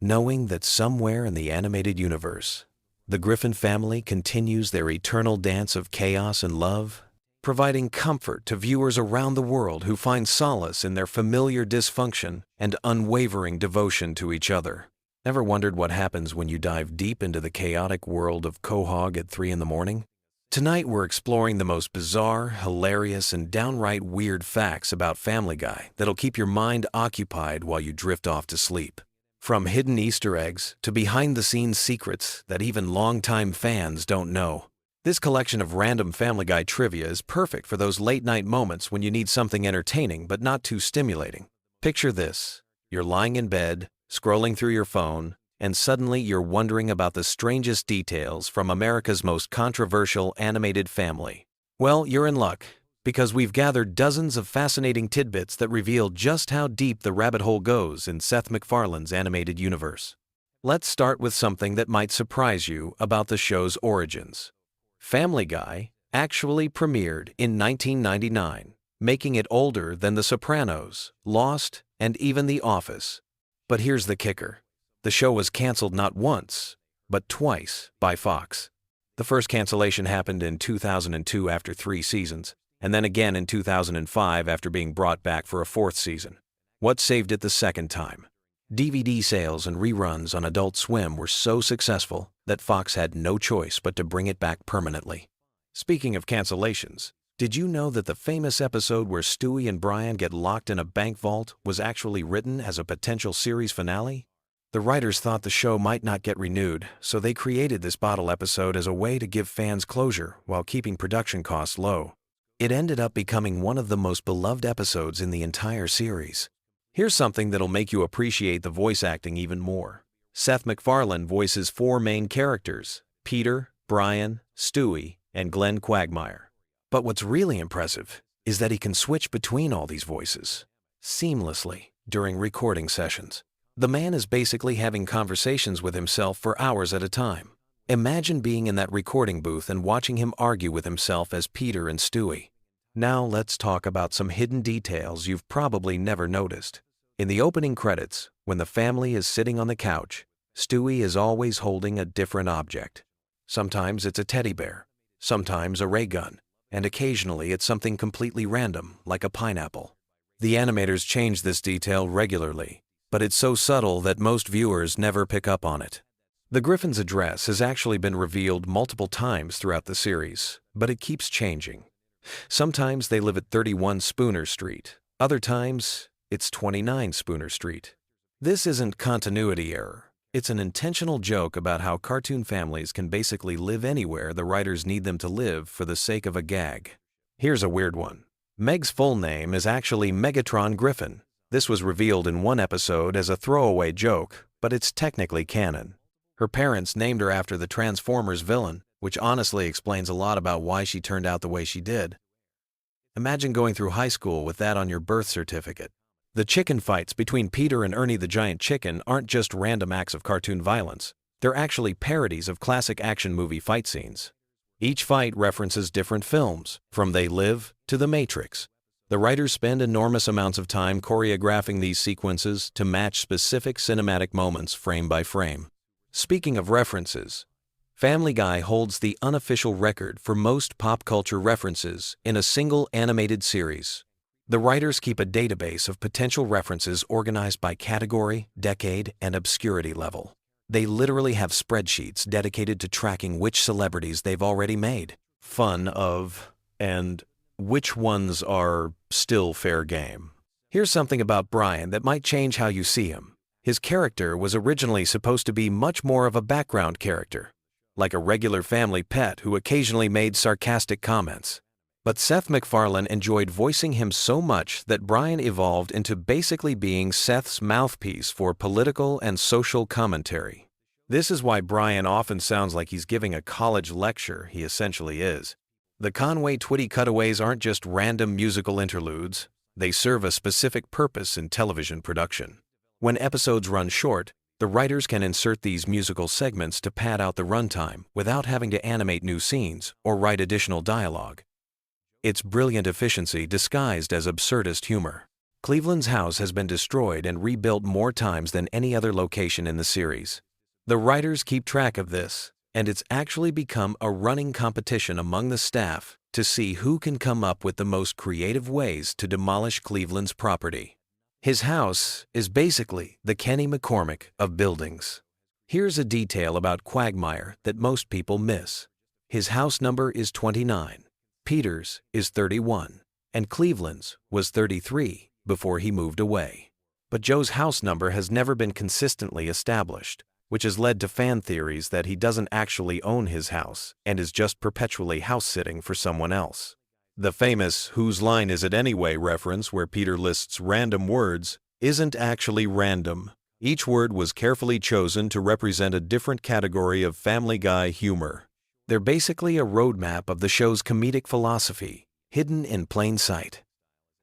knowing that somewhere in the animated universe, the Griffin family continues their eternal dance of chaos and love, providing comfort to viewers around the world who find solace in their familiar dysfunction and unwavering devotion to each other. Ever wondered what happens when you dive deep into the chaotic world of Quahog at 3 in the morning? Tonight we're exploring the most bizarre, hilarious, and downright weird facts about Family Guy that'll keep your mind occupied while you drift off to sleep. From hidden Easter eggs to behind-the-scenes secrets that even longtime fans don't know. This collection of random Family Guy trivia is perfect for those late-night moments when you need something entertaining but not too stimulating. Picture this. You're lying in bed, scrolling through your phone, and suddenly you're wondering about the strangest details from America's most controversial animated family. Well, you're in luck, because we've gathered dozens of fascinating tidbits that reveal just how deep the rabbit hole goes in Seth MacFarlane's animated universe. Let's start with something that might surprise you about the show's origins. Family Guy actually premiered in 1999, making it older than The Sopranos, Lost, and even The Office. But here's the kicker. The show was canceled not once, but twice by Fox. The first cancellation happened in 2002 after 3 seasons, and then again in 2005 after being brought back for a 4th season. What saved it the second time? DVD sales and reruns on Adult Swim were so successful that Fox had no choice but to bring it back permanently. Speaking of cancellations, did you know that the famous episode where Stewie and Brian get locked in a bank vault was actually written as a potential series finale? The writers thought the show might not get renewed, so they created this bottle episode as a way to give fans closure while keeping production costs low. It ended up becoming one of the most beloved episodes in the entire series. Here's something that'll make you appreciate the voice acting even more. Seth MacFarlane voices 4 main characters: Peter, Brian, Stewie, and Glenn Quagmire. But what's really impressive is that he can switch between all these voices seamlessly during recording sessions. The man is basically having conversations with himself for hours at a time. Imagine being in that recording booth and watching him argue with himself as Peter and Stewie. Now let's talk about some hidden details you've probably never noticed. In the opening credits, when the family is sitting on the couch, Stewie is always holding a different object. Sometimes it's a teddy bear, sometimes a ray gun, and occasionally it's something completely random, like a pineapple. The animators change this detail regularly, but it's so subtle that most viewers never pick up on it. The Griffin's address has actually been revealed multiple times throughout the series, but it keeps changing. Sometimes they live at 31 Spooner Street. Other times, it's 29 Spooner Street. This isn't continuity error. It's an intentional joke about how cartoon families can basically live anywhere the writers need them to live for the sake of a gag. Here's a weird one. Meg's full name is actually Megatron Griffin. This was revealed in one episode as a throwaway joke, but it's technically canon. Her parents named her after the Transformers villain, which honestly explains a lot about why she turned out the way she did. Imagine going through high school with that on your birth certificate. The chicken fights between Peter and Ernie the Giant Chicken aren't just random acts of cartoon violence. They're actually parodies of classic action movie fight scenes. Each fight references different films, from They Live to The Matrix. The writers spend enormous amounts of time choreographing these sequences to match specific cinematic moments frame by frame. Speaking of references, Family Guy holds the unofficial record for most pop culture references in a single animated series. The writers keep a database of potential references organized by category, decade, and obscurity level. They literally have spreadsheets dedicated to tracking which celebrities they've already made fun of and which ones are still fair game. Here's something about Brian that might change how you see him. His character was originally supposed to be much more of a background character, like a regular family pet who occasionally made sarcastic comments. But Seth MacFarlane enjoyed voicing him so much that Brian evolved into basically being Seth's mouthpiece for political and social commentary. This is why Brian often sounds like he's giving a college lecture. He essentially is. The Conway Twitty cutaways aren't just random musical interludes. They serve a specific purpose in television production. When episodes run short, the writers can insert these musical segments to pad out the runtime without having to animate new scenes or write additional dialogue. It's brilliant efficiency disguised as absurdist humor. Cleveland's house has been destroyed and rebuilt more times than any other location in the series. The writers keep track of this, and it's actually become a running competition among the staff to see who can come up with the most creative ways to demolish Cleveland's property. His house is basically the Kenny McCormick of buildings. Here's a detail about Quagmire that most people miss. His house number is 29. Peter's is 31, and Cleveland's was 33 before he moved away. But Joe's house number has never been consistently established, which has led to fan theories that he doesn't actually own his house and is just perpetually house-sitting for someone else. The famous "Whose line is it anyway" reference, where Peter lists random words, isn't actually random. Each word was carefully chosen to represent a different category of Family Guy humor. They're basically a roadmap of the show's comedic philosophy, hidden in plain sight.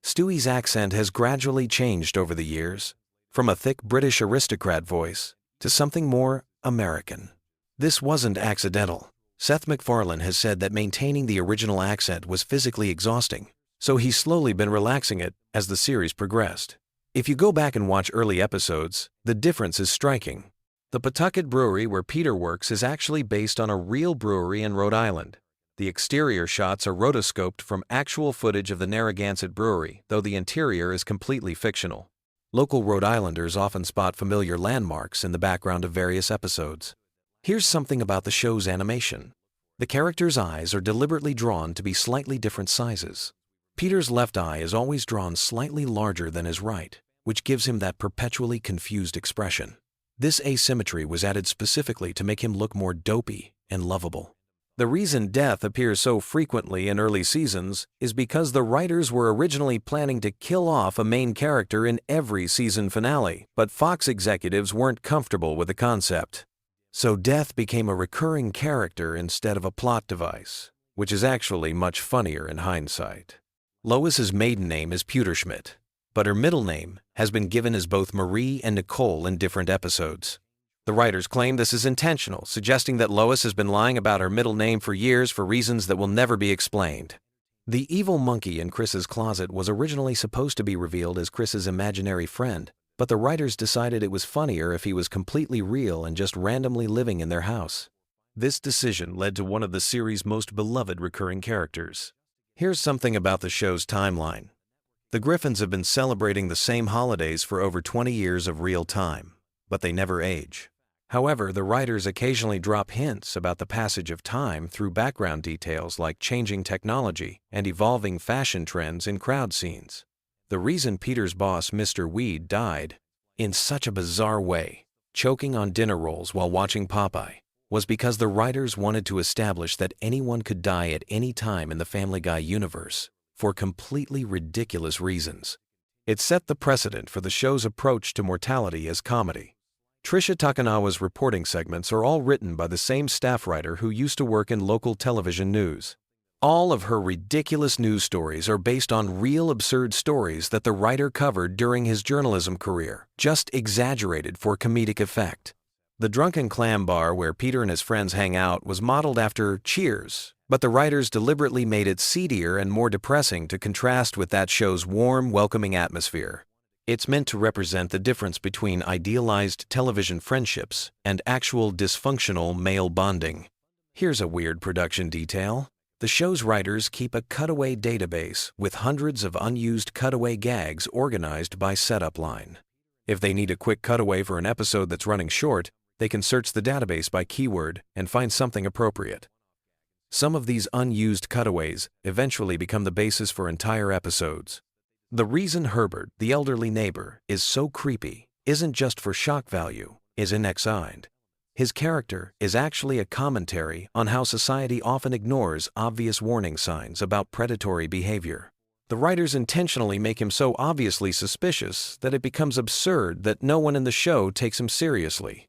Stewie's accent has gradually changed over the years, from a thick British aristocrat voice to something more American. This wasn't accidental. Seth MacFarlane has said that maintaining the original accent was physically exhausting, so he's slowly been relaxing it as the series progressed. If you go back and watch early episodes, the difference is striking. The Pawtucket Brewery where Peter works is actually based on a real brewery in Rhode Island. The exterior shots are rotoscoped from actual footage of the Narragansett Brewery, though the interior is completely fictional. Local Rhode Islanders often spot familiar landmarks in the background of various episodes. Here's something about the show's animation. The characters' eyes are deliberately drawn to be slightly different sizes. Peter's left eye is always drawn slightly larger than his right, which gives him that perpetually confused expression. This asymmetry was added specifically to make him look more dopey and lovable. The reason death appears so frequently in early seasons is because the writers were originally planning to kill off a main character in every season finale, but Fox executives weren't comfortable with the concept. So death became a recurring character instead of a plot device, which is actually much funnier in hindsight. Lois's maiden name is Pewterschmidt, but her middle name has been given as both Marie and Nicole in different episodes. The writers claim this is intentional, suggesting that Lois has been lying about her middle name for years for reasons that will never be explained. The evil monkey in Chris's closet was originally supposed to be revealed as Chris's imaginary friend, but the writers decided it was funnier if he was completely real and just randomly living in their house. This decision led to one of the series' most beloved recurring characters. Here's something about the show's timeline. The Griffins have been celebrating the same holidays for over 20 years of real time, but they never age. However, the writers occasionally drop hints about the passage of time through background details like changing technology and evolving fashion trends in crowd scenes. The reason Peter's boss, Mr. Weed, died in such a bizarre way, choking on dinner rolls while watching Popeye, was because the writers wanted to establish that anyone could die at any time in the Family Guy universe for completely ridiculous reasons. It set the precedent for the show's approach to mortality as comedy. Tricia Takanawa's reporting segments are all written by the same staff writer who used to work in local television news. All of her ridiculous news stories are based on real absurd stories that the writer covered during his journalism career, just exaggerated for comedic effect. The Drunken Clam Bar where Peter and his friends hang out was modeled after Cheers, but the writers deliberately made it seedier and more depressing to contrast with that show's warm, welcoming atmosphere. It's meant to represent the difference between idealized television friendships and actual dysfunctional male bonding. Here's a weird production detail. The show's writers keep a cutaway database with hundreds of unused cutaway gags organized by setup line. If they need a quick cutaway for an episode that's running short, they can search the database by keyword and find something appropriate. Some of these unused cutaways eventually become the basis for entire episodes. The reason Herbert, the elderly neighbor, is so creepy isn't just for shock value, is inassigned. His character is actually a commentary on how society often ignores obvious warning signs about predatory behavior. The writers intentionally make him so obviously suspicious that it becomes absurd that no one in the show takes him seriously.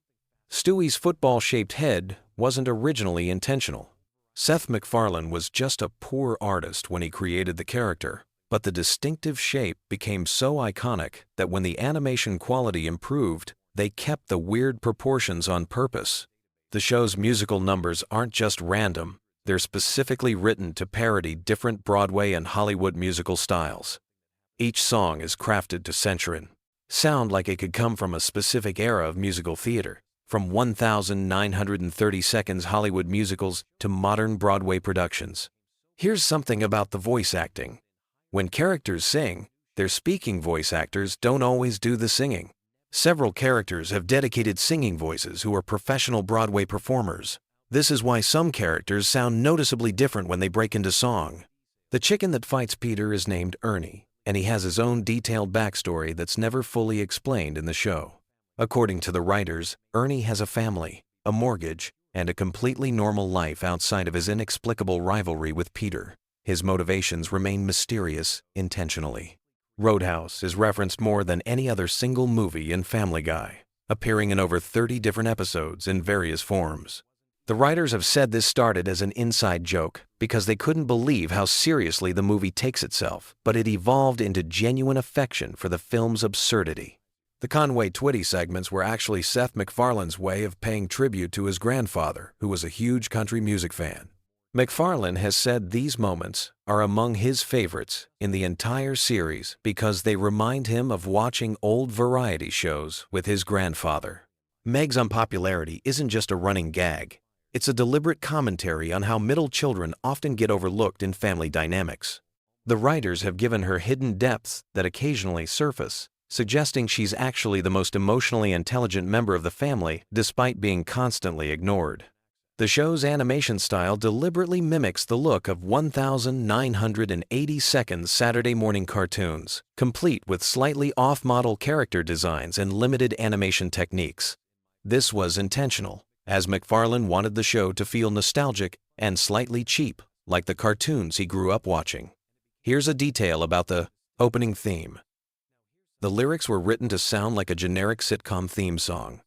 Stewie's football-shaped head wasn't originally intentional. Seth MacFarlane was just a poor artist when he created the character, but the distinctive shape became so iconic that when the animation quality improved, they kept the weird proportions on purpose. The show's musical numbers aren't just random, they're specifically written to parody different Broadway and Hollywood musical styles. Each song is crafted to sound like it could come from a specific era of musical theater, from 1,930 seconds Hollywood musicals to modern Broadway productions. Here's something about the voice acting. When characters sing, their speaking voice actors don't always do the singing. Several characters have dedicated singing voices who are professional Broadway performers. This is why some characters sound noticeably different when they break into song. The chicken that fights Peter is named Ernie, and he has his own detailed backstory that's never fully explained in the show. According to the writers, Ernie has a family, a mortgage, and a completely normal life outside of his inexplicable rivalry with Peter. His motivations remain mysterious intentionally. Roadhouse is referenced more than any other single movie in Family Guy, appearing in over 30 different episodes in various forms. The writers have said this started as an inside joke because they couldn't believe how seriously the movie takes itself, but it evolved into genuine affection for the film's absurdity. The Conway Twitty segments were actually Seth MacFarlane's way of paying tribute to his grandfather, who was a huge country music fan. MacFarlane has said these moments are among his favorites in the entire series because they remind him of watching old variety shows with his grandfather. Meg's unpopularity isn't just a running gag. It's a deliberate commentary on how middle children often get overlooked in family dynamics. The writers have given her hidden depths that occasionally surface, suggesting she's actually the most emotionally intelligent member of the family despite being constantly ignored. The show's animation style deliberately mimics the look of 1,980 seconds Saturday morning cartoons, complete with slightly off-model character designs and limited animation techniques. This was intentional, as MacFarlane wanted the show to feel nostalgic and slightly cheap, like the cartoons he grew up watching. Here's a detail about the opening theme. The lyrics were written to sound like a generic sitcom theme song,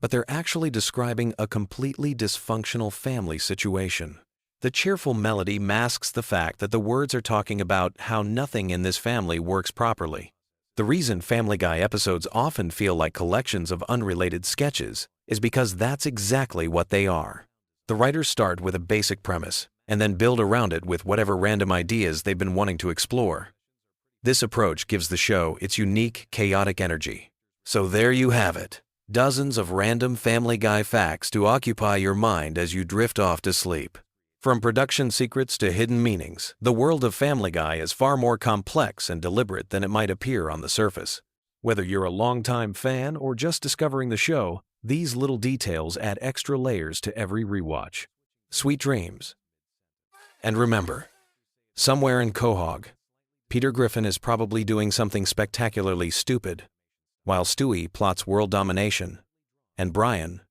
but they're actually describing a completely dysfunctional family situation. The cheerful melody masks the fact that the words are talking about how nothing in this family works properly. The reason Family Guy episodes often feel like collections of unrelated sketches is because that's exactly what they are. The writers start with a basic premise and then build around it with whatever random ideas they've been wanting to explore. This approach gives the show its unique, chaotic energy. So there you have it. Dozens of random Family Guy facts to occupy your mind as you drift off to sleep. From production secrets to hidden meanings, the world of Family Guy is far more complex and deliberate than it might appear on the surface. Whether you're a longtime fan or just discovering the show, these little details add extra layers to every rewatch. Sweet dreams. And remember, somewhere in Quahog, Peter Griffin is probably doing something spectacularly stupid, while Stewie plots world domination, and Brian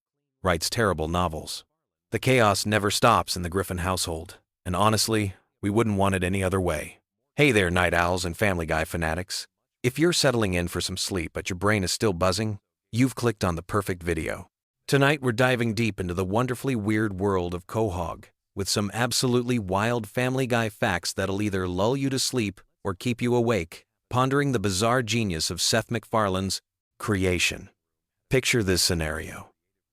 writes terrible novels. The chaos never stops in the Griffin household, and honestly, we wouldn't want it any other way. Hey there, Night Owls and Family Guy fanatics. If you're settling in for some sleep but your brain is still buzzing, you've clicked on the perfect video. Tonight we're diving deep into the wonderfully weird world of Quahog, with some absolutely wild Family Guy facts that'll either lull you to sleep or keep you awake, pondering the bizarre genius of Seth MacFarlane's creation. Picture this scenario.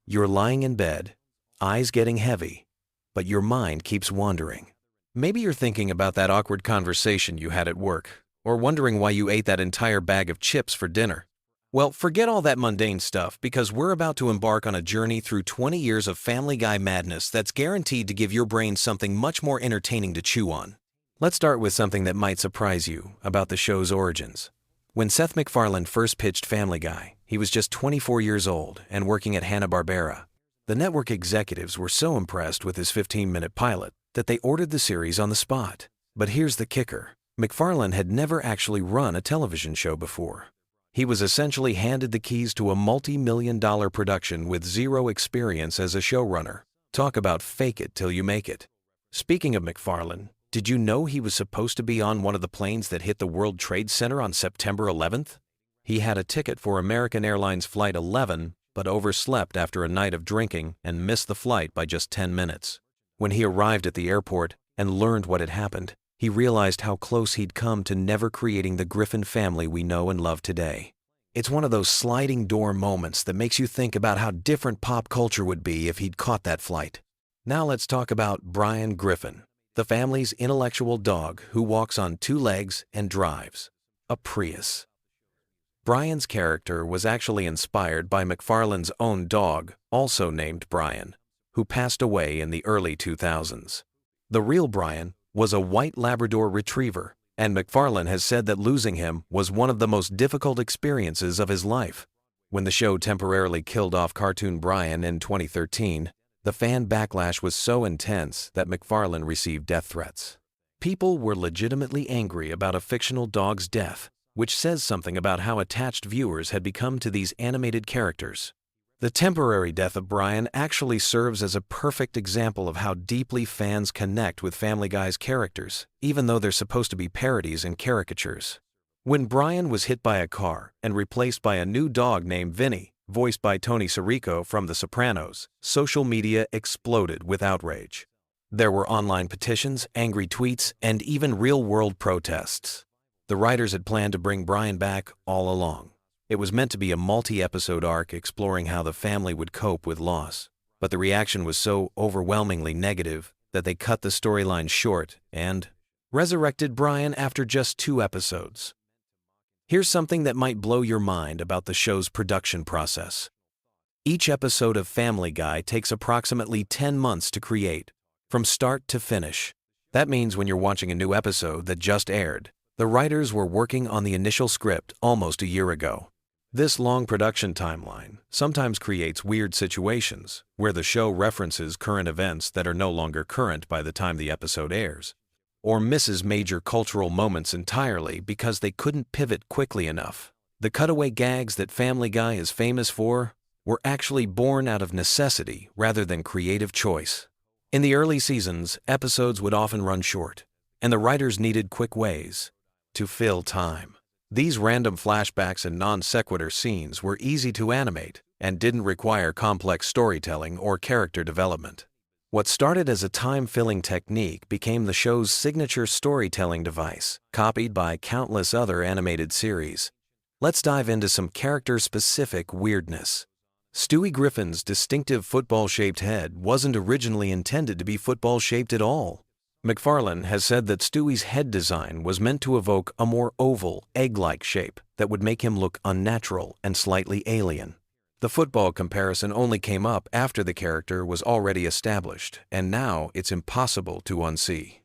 You're lying in bed, eyes getting heavy, but your mind keeps wandering. Maybe you're thinking about that awkward conversation you had at work, or wondering why you ate that entire bag of chips for dinner. Well, forget all that mundane stuff because we're about to embark on a journey through 20 years of Family Guy madness that's guaranteed to give your brain something much more entertaining to chew on. Let's start with something that might surprise you about the show's origins. When Seth MacFarlane first pitched Family Guy, he was just 24 years old and working at Hanna-Barbera. The network executives were so impressed with his 15-minute pilot that they ordered the series on the spot. But here's the kicker. MacFarlane had never actually run a television show before. He was essentially handed the keys to a multi-million-dollar production with zero experience as a showrunner. Talk about fake it till you make it. Speaking of MacFarlane, did you know he was supposed to be on one of the planes that hit the World Trade Center on September 11th? He had a ticket for American Airlines Flight 11, but overslept after a night of drinking and missed the flight by just 10 minutes. When he arrived at the airport and learned what had happened, he realized how close he'd come to never creating the Griffin family we know and love today. It's one of those sliding door moments that makes you think about how different pop culture would be if he'd caught that flight. Now let's talk about Brian Griffin, the family's intellectual dog who walks on two legs and drives a Prius. Brian's character was actually inspired by MacFarlane's own dog, also named Brian, who passed away in the early 2000s. The real Brian was a white Labrador retriever, and MacFarlane has said that losing him was one of the most difficult experiences of his life. When the show temporarily killed off cartoon Brian in 2013, the fan backlash was so intense that MacFarlane received death threats. People were legitimately angry about a fictional dog's death, which says something about how attached viewers had become to these animated characters. The temporary death of Brian actually serves as a perfect example of how deeply fans connect with Family Guy's characters, even though they're supposed to be parodies and caricatures. When Brian was hit by a car and replaced by a new dog named Vinny, voiced by Tony Sirico from The Sopranos, social media exploded with outrage. There were online petitions, angry tweets, and even real-world protests. The writers had planned to bring Brian back all along. It was meant to be a multi-episode arc exploring how the family would cope with loss, but the reaction was so overwhelmingly negative that they cut the storyline short and resurrected Brian after just 2 episodes. Here's something that might blow your mind about the show's production process. Each episode of Family Guy takes approximately 10 months to create, from start to finish. That means when you're watching a new episode that just aired, the writers were working on the initial script almost a year ago. This long production timeline sometimes creates weird situations where the show references current events that are no longer current by the time the episode airs, or misses major cultural moments entirely because they couldn't pivot quickly enough. The cutaway gags that Family Guy is famous for were actually born out of necessity rather than creative choice. In the early seasons, episodes would often run short, and the writers needed quick ways to fill time. These random flashbacks and non-sequitur scenes were easy to animate and didn't require complex storytelling or character development. What started as a time-filling technique became the show's signature storytelling device, copied by countless other animated series. Let's dive into some character-specific weirdness. Stewie Griffin's distinctive football-shaped head wasn't originally intended to be football-shaped at all. MacFarlane has said that Stewie's head design was meant to evoke a more oval, egg-like shape that would make him look unnatural and slightly alien. The football comparison only came up after the character was already established, and now it's impossible to unsee.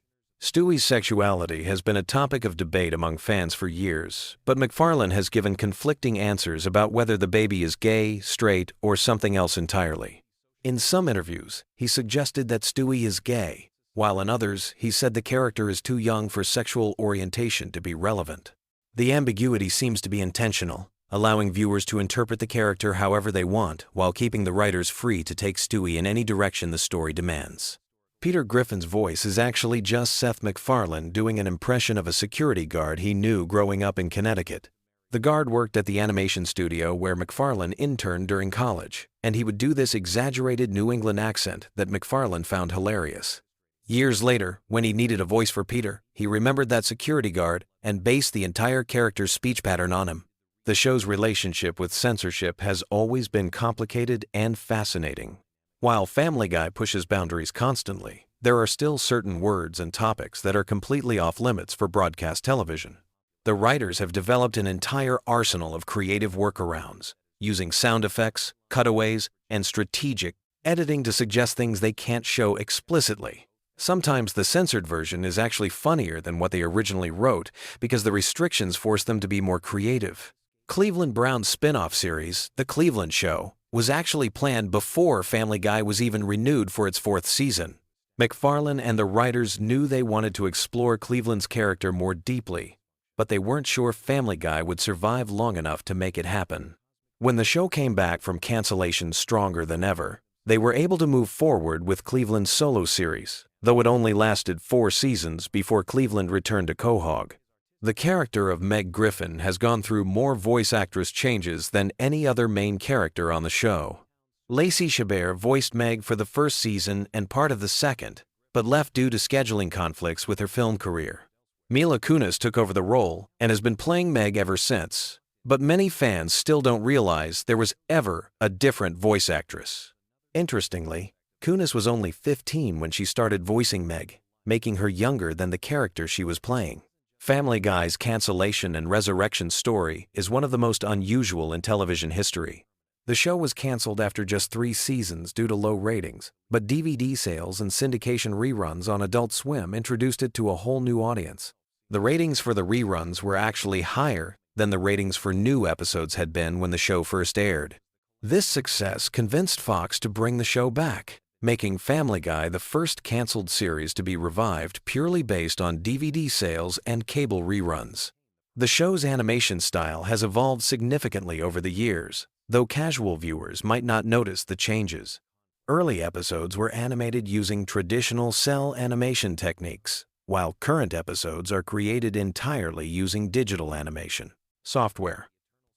Stewie's sexuality has been a topic of debate among fans for years, but MacFarlane has given conflicting answers about whether the baby is gay, straight, or something else entirely. In some interviews, he suggested that Stewie is gay, while in others, he said the character is too young for sexual orientation to be relevant. The ambiguity seems to be intentional, allowing viewers to interpret the character however they want while keeping the writers free to take Stewie in any direction the story demands. Peter Griffin's voice is actually just Seth MacFarlane doing an impression of a security guard he knew growing up in Connecticut. The guard worked at the animation studio where MacFarlane interned during college, and he would do this exaggerated New England accent that MacFarlane found hilarious. Years later, when he needed a voice for Peter, he remembered that security guard and based the entire character's speech pattern on him. The show's relationship with censorship has always been complicated and fascinating. While Family Guy pushes boundaries constantly, there are still certain words and topics that are completely off limits for broadcast television. The writers have developed an entire arsenal of creative workarounds, using sound effects, cutaways, and strategic editing to suggest things they can't show explicitly. Sometimes the censored version is actually funnier than what they originally wrote because the restrictions force them to be more creative. Cleveland Brown's spin-off series, The Cleveland Show, was actually planned before Family Guy was even renewed for its 4th season. MacFarlane and the writers knew they wanted to explore Cleveland's character more deeply, but they weren't sure Family Guy would survive long enough to make it happen. When the show came back from cancellation stronger than ever, they were able to move forward with Cleveland's solo series, though it only lasted 4 seasons before Cleveland returned to Quahog. The character of Meg Griffin has gone through more voice actress changes than any other main character on the show. Lacey Chabert voiced Meg for the 1st season and part of the 2nd, but left due to scheduling conflicts with her film career. Mila Kunis took over the role and has been playing Meg ever since, but many fans still don't realize there was ever a different voice actress. Interestingly, Kunis was only 15 when she started voicing Meg, making her younger than the character she was playing. Family Guy's cancellation and resurrection story is one of the most unusual in television history. The show was canceled after just 3 seasons due to low ratings, but DVD sales and syndication reruns on Adult Swim introduced it to a whole new audience. The ratings for the reruns were actually higher than the ratings for new episodes had been when the show first aired. This success convinced Fox to bring the show back, making Family Guy the first canceled series to be revived purely based on DVD sales and cable reruns. The show's animation style has evolved significantly over the years, though casual viewers might not notice the changes. Early episodes were animated using traditional cell animation techniques, while current episodes are created entirely using digital animation software.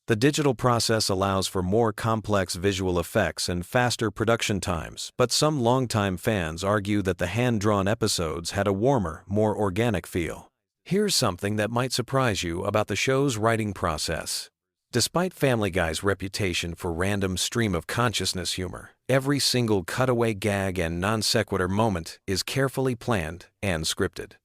The digital process allows for more complex visual effects and faster production times, but some longtime fans argue that the hand-drawn episodes had a warmer, more organic feel. Here's something that might surprise you about the show's writing process. Despite Family Guy's reputation for random stream-of-consciousness humor, every single cutaway gag and non-sequitur moment is carefully planned and scripted.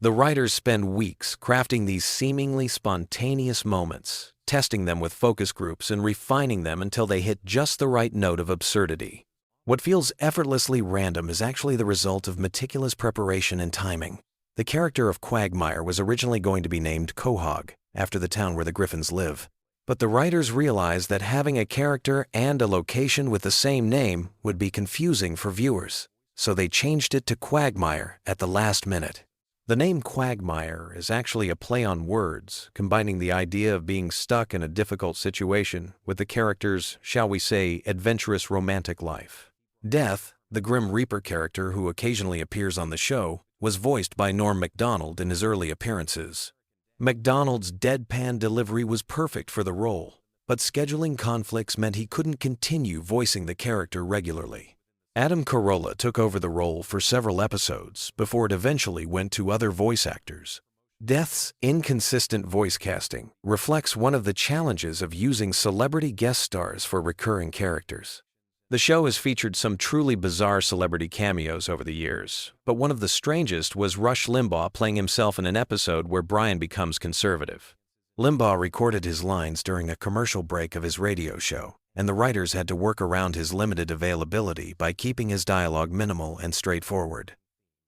The writers spend weeks crafting these seemingly spontaneous moments, testing them with focus groups and refining them until they hit just the right note of absurdity. What feels effortlessly random is actually the result of meticulous preparation and timing. The character of Quagmire was originally going to be named Quahog, after the town where the Griffins live. But the writers realized that having a character and a location with the same name would be confusing for viewers, so they changed it to Quagmire at the last minute. The name Quagmire is actually a play on words, combining the idea of being stuck in a difficult situation with the character's, shall we say, adventurous romantic life. Death, the Grim Reaper character who occasionally appears on the show, was voiced by Norm Macdonald in his early appearances. Macdonald's deadpan delivery was perfect for the role, but scheduling conflicts meant he couldn't continue voicing the character regularly. Adam Carolla took over the role for several episodes before it eventually went to other voice actors. Death's inconsistent voice casting reflects one of the challenges of using celebrity guest stars for recurring characters. The show has featured some truly bizarre celebrity cameos over the years, but one of the strangest was Rush Limbaugh playing himself in an episode where Brian becomes conservative. Limbaugh recorded his lines during a commercial break of his radio show, and the writers had to work around his limited availability by keeping his dialogue minimal and straightforward.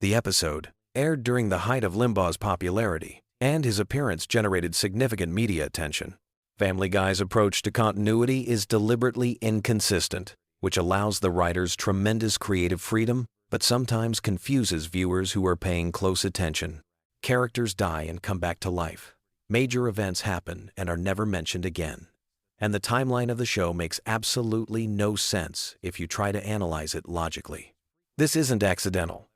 The episode aired during the height of Limbaugh's popularity, and his appearance generated significant media attention. Family Guy's approach to continuity is deliberately inconsistent, which allows the writers tremendous creative freedom, but sometimes confuses viewers who are paying close attention. Characters die and come back to life. Major events happen and are never mentioned again. And the timeline of the show makes absolutely no sense if you try to analyze it logically. This isn't accidental.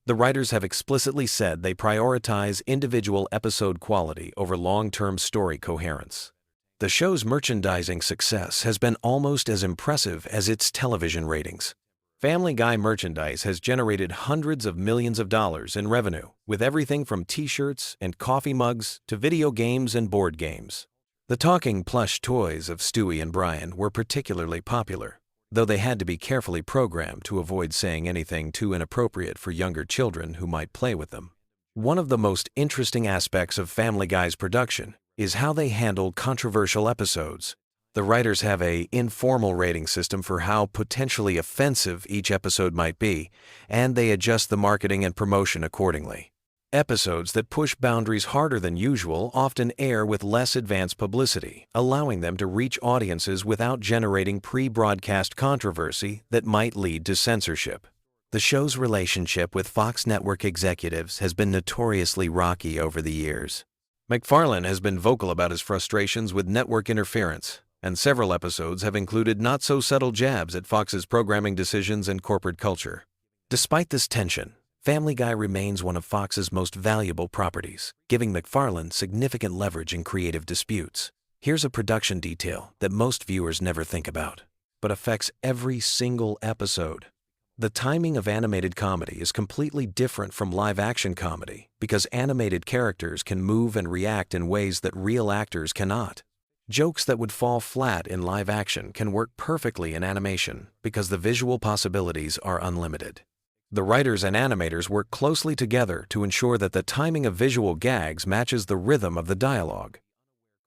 The writers have explicitly said they prioritize individual episode quality over long-term story coherence. The show's merchandising success has been almost as impressive as its television ratings. Family Guy merchandise has generated hundreds of millions of dollars in revenue, with everything from t-shirts and coffee mugs to video games and board games. The talking plush toys of Stewie and Brian were particularly popular, though they had to be carefully programmed to avoid saying anything too inappropriate for younger children who might play with them. One of the most interesting aspects of Family Guy's production is how they handle controversial episodes. The writers have an informal rating system for how potentially offensive each episode might be, and they adjust the marketing and promotion accordingly. Episodes that push boundaries harder than usual often air with less advanced publicity, allowing them to reach audiences without generating pre-broadcast controversy that might lead to censorship. The show's relationship with Fox network executives has been notoriously rocky over the years. MacFarlane has been vocal about his frustrations with network interference, and several episodes have included not-so-subtle jabs at Fox's programming decisions and corporate culture. Despite this tension, Family Guy remains one of Fox's most valuable properties, giving MacFarlane significant leverage in creative disputes. Here's a production detail that most viewers never think about, but affects every single episode. The timing of animated comedy is completely different from live-action comedy because animated characters can move and react in ways that real actors cannot. Jokes that would fall flat in live action can work perfectly in animation because the visual possibilities are unlimited. The writers and animators work closely together to ensure that the timing of visual gags matches the rhythm of the dialogue.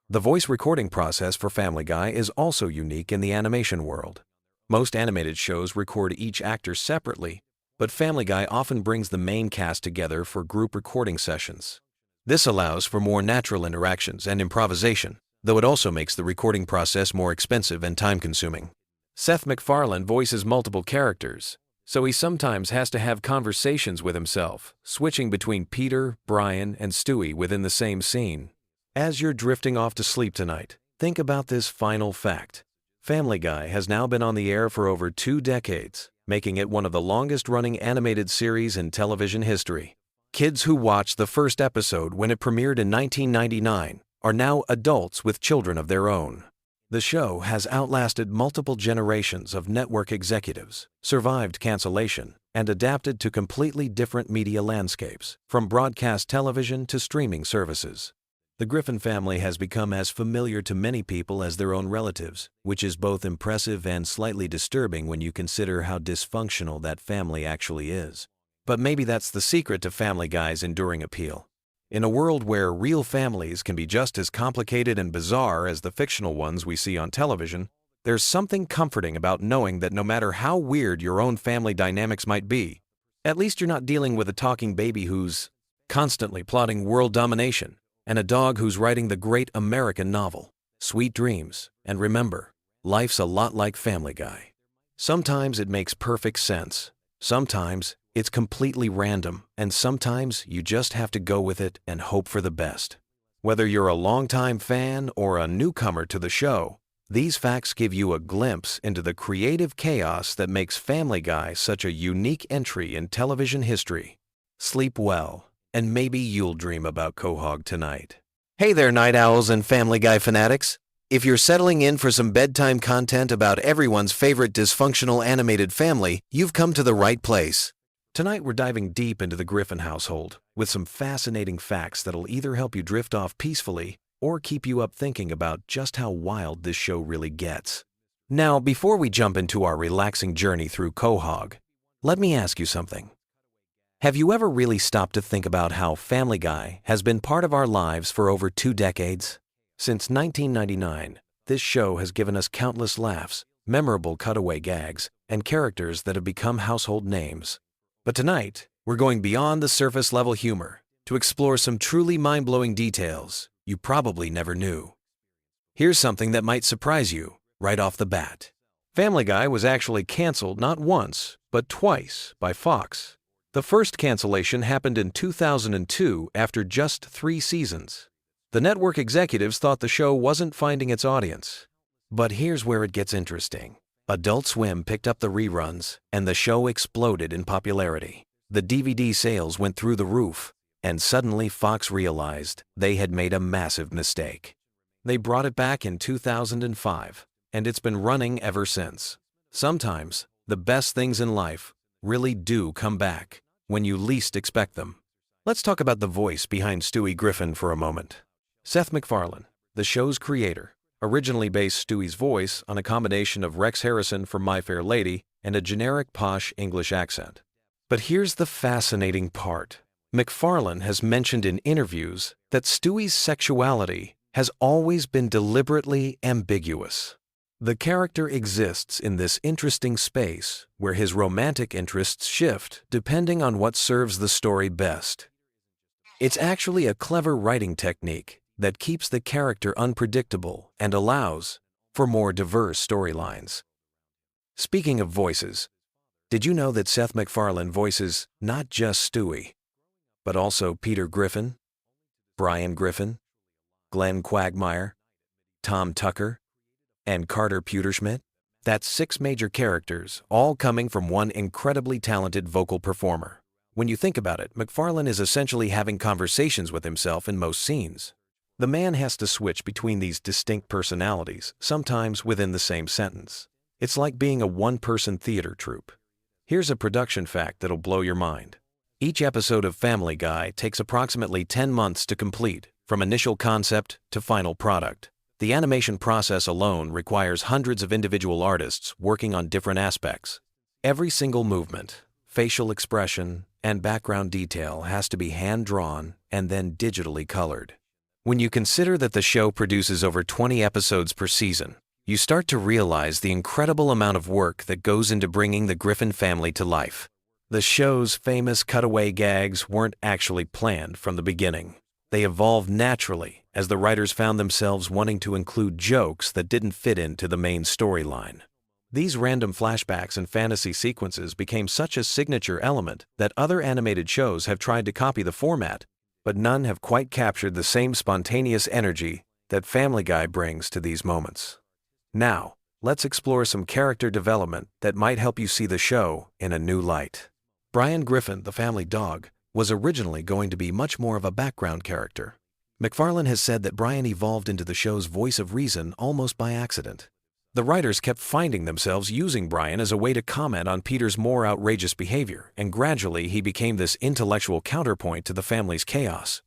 The voice recording process for Family Guy is also unique in the animation world. Most animated shows record each actor separately, but Family Guy often brings the main cast together for group recording sessions. This allows for more natural interactions and improvisation, though it also makes the recording process more expensive and time-consuming. Seth MacFarlane voices multiple characters, so he sometimes has to have conversations with himself, switching between Peter, Brian, and Stewie within the same scene. As you're drifting off to sleep tonight, think about this final fact. Family Guy has now been on the air for over 2 decades, making it one of the longest-running animated series in television history. Kids who watched the first episode when it premiered in 1999 are now adults with children of their own. The show has outlasted multiple generations of network executives, survived cancellation, and adapted to completely different media landscapes, from broadcast television to streaming services. The Griffin family has become as familiar to many people as their own relatives, which is both impressive and slightly disturbing when you consider how dysfunctional that family actually is. But maybe that's the secret to Family Guy's enduring appeal. In a world where real families can be just as complicated and bizarre as the fictional ones we see on television, there's something comforting about knowing that no matter how weird your own family dynamics might be, at least you're not dealing with a talking baby who's constantly plotting world domination, and a dog who's writing the great American novel. Sweet dreams, and remember, life's a lot like Family Guy. Sometimes it makes perfect sense. Sometimes it's completely random, and sometimes you just have to go with it and hope for the best. Whether you're a longtime fan or a newcomer to the show, these facts give you a glimpse into the creative chaos that makes Family Guy such a unique entry in television history. Sleep well, and maybe you'll dream about Quahog tonight. Hey there, night owls and Family Guy fanatics! If you're settling in for some bedtime content about everyone's favorite dysfunctional animated family, you've come to the right place. Tonight we're diving deep into the Griffin household with some fascinating facts that'll either help you drift off peacefully or keep you up thinking about just how wild this show really gets. Now, before we jump into our relaxing journey through Quahog, let me ask you something. Have you ever really stopped to think about how Family Guy has been part of our lives for over 2 decades? Since 1999, this show has given us countless laughs, memorable cutaway gags, and characters that have become household names. But tonight, we're going beyond the surface-level humor to explore some truly mind-blowing details you probably never knew. Here's something that might surprise you right off the bat. Family Guy was actually canceled not once, but twice by Fox. The first cancellation happened in 2002 after just 3 seasons. The network executives thought the show wasn't finding its audience. But here's where it gets interesting. Adult Swim picked up the reruns, and the show exploded in popularity. The DVD sales went through the roof, and suddenly Fox realized they had made a massive mistake. They brought it back in 2005, and it's been running ever since. Sometimes, the best things in life really do come back when you least expect them. Let's talk about the voice behind Stewie Griffin for a moment. Seth MacFarlane, the show's creator, originally based Stewie's voice on a combination of Rex Harrison from My Fair Lady and a generic posh English accent. But here's the fascinating part. MacFarlane has mentioned in interviews that Stewie's sexuality has always been deliberately ambiguous. The character exists in this interesting space where his romantic interests shift depending on what serves the story best. It's actually a clever writing technique that keeps the character unpredictable and allows for more diverse storylines. Speaking of voices, did you know that Seth MacFarlane voices not just Stewie, but also Peter Griffin, Brian Griffin, Glenn Quagmire, Tom Tucker, and Carter Pewterschmidt? That's 6 major characters, all coming from one incredibly talented vocal performer. When you think about it, MacFarlane is essentially having conversations with himself in most scenes. The man has to switch between these distinct personalities, sometimes within the same sentence. It's like being a one-person theater troupe. Here's a production fact that'll blow your mind. Each episode of Family Guy takes approximately 10 months to complete, from initial concept to final product. The animation process alone requires hundreds of individual artists working on different aspects. Every single movement, facial expression, and background detail has to be hand-drawn and then digitally colored. When you consider that the show produces over 20 episodes per season, you start to realize the incredible amount of work that goes into bringing the Griffin family to life. The show's famous cutaway gags weren't actually planned from the beginning. They evolved naturally as the writers found themselves wanting to include jokes that didn't fit into the main storyline. These random flashbacks and fantasy sequences became such a signature element that other animated shows have tried to copy the format, but none have quite captured the same spontaneous energy that Family Guy brings to these moments. Now, let's explore some character development that might help you see the show in a new light. Brian Griffin, the family dog, was originally going to be much more of a background character. MacFarlane has said that Brian evolved into the show's voice of reason almost by accident. The writers kept finding themselves using Brian as a way to comment on Peter's more outrageous behavior, and gradually he became this intellectual counterpoint to the family's chaos.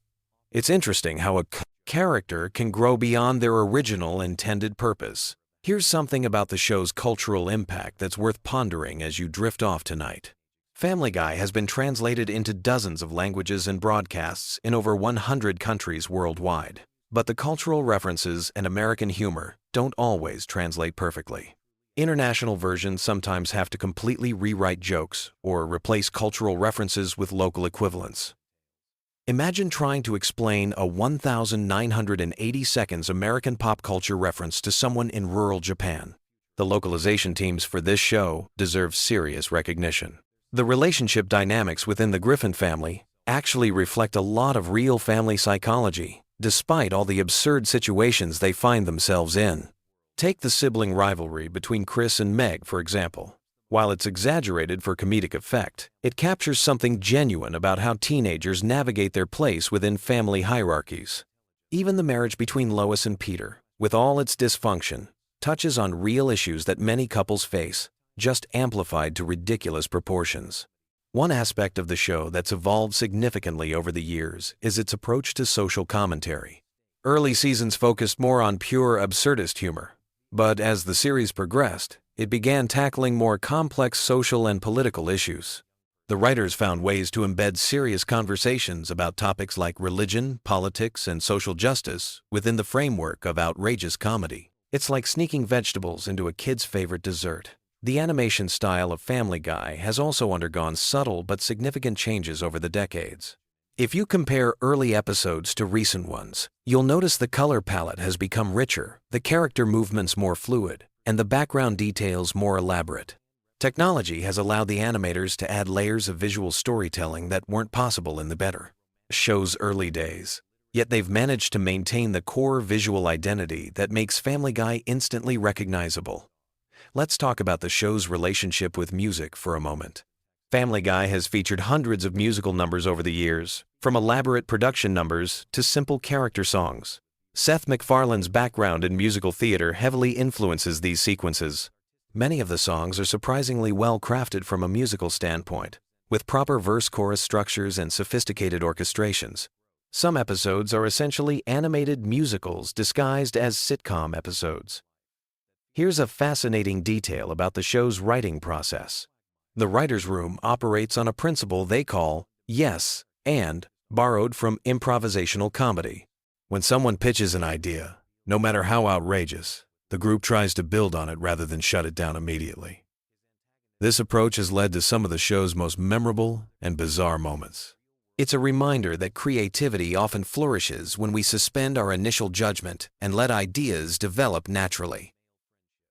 It's interesting how a character can grow beyond their original intended purpose. Here's something about the show's cultural impact that's worth pondering as you drift off tonight. Family Guy has been translated into dozens of languages and broadcasts in over 100 countries worldwide. But the cultural references and American humor don't always translate perfectly. International versions sometimes have to completely rewrite jokes or replace cultural references with local equivalents. Imagine trying to explain a 1,980 seconds American pop culture reference to someone in rural Japan. The localization teams for this show deserve serious recognition. The relationship dynamics within the Griffin family actually reflect a lot of real family psychology, despite all the absurd situations they find themselves in. Take the sibling rivalry between Chris and Meg, for example. While it's exaggerated for comedic effect, it captures something genuine about how teenagers navigate their place within family hierarchies. Even the marriage between Lois and Peter, with all its dysfunction, touches on real issues that many couples face, just amplified to ridiculous proportions. One aspect of the show that's evolved significantly over the years is its approach to social commentary. Early seasons focused more on pure absurdist humor, but as the series progressed, it began tackling more complex social and political issues. The writers found ways to embed serious conversations about topics like religion, politics, and social justice within the framework of outrageous comedy. It's like sneaking vegetables into a kid's favorite dessert. The animation style of Family Guy has also undergone subtle but significant changes over the decades. If you compare early episodes to recent ones, you'll notice the color palette has become richer, the character movements more fluid, and the background details more elaborate. Technology has allowed the animators to add layers of visual storytelling that weren't possible in the better show's early days. Yet they've managed to maintain the core visual identity that makes Family Guy instantly recognizable. Let's talk about the show's relationship with music for a moment. Family Guy has featured hundreds of musical numbers over the years, from elaborate production numbers to simple character songs. Seth MacFarlane's background in musical theater heavily influences these sequences. Many of the songs are surprisingly well crafted from a musical standpoint, with proper verse-chorus structures and sophisticated orchestrations. Some episodes are essentially animated musicals disguised as sitcom episodes. Here's a fascinating detail about the show's writing process. The writer's room operates on a principle they call yes and borrowed from improvisational comedy. When someone pitches an idea, no matter how outrageous, the group tries to build on it rather than shut it down immediately. This approach has led to some of the show's most memorable and bizarre moments. It's a reminder that creativity often flourishes when we suspend our initial judgment and let ideas develop naturally.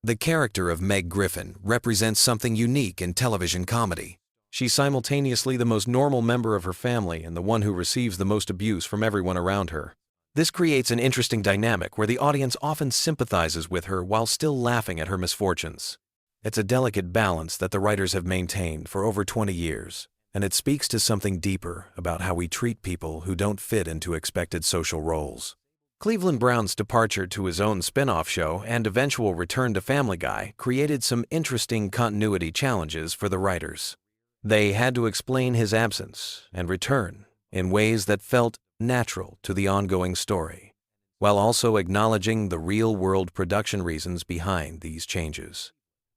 The character of Meg Griffin represents something unique in television comedy. She's simultaneously the most normal member of her family and the one who receives the most abuse from everyone around her. This creates an interesting dynamic where the audience often sympathizes with her while still laughing at her misfortunes. It's a delicate balance that the writers have maintained for over 20 years, and it speaks to something deeper about how we treat people who don't fit into expected social roles. Cleveland Brown's departure to his own spin-off show and eventual return to Family Guy created some interesting continuity challenges for the writers. They had to explain his absence and return in ways that felt natural to the ongoing story, while also acknowledging the real-world production reasons behind these changes.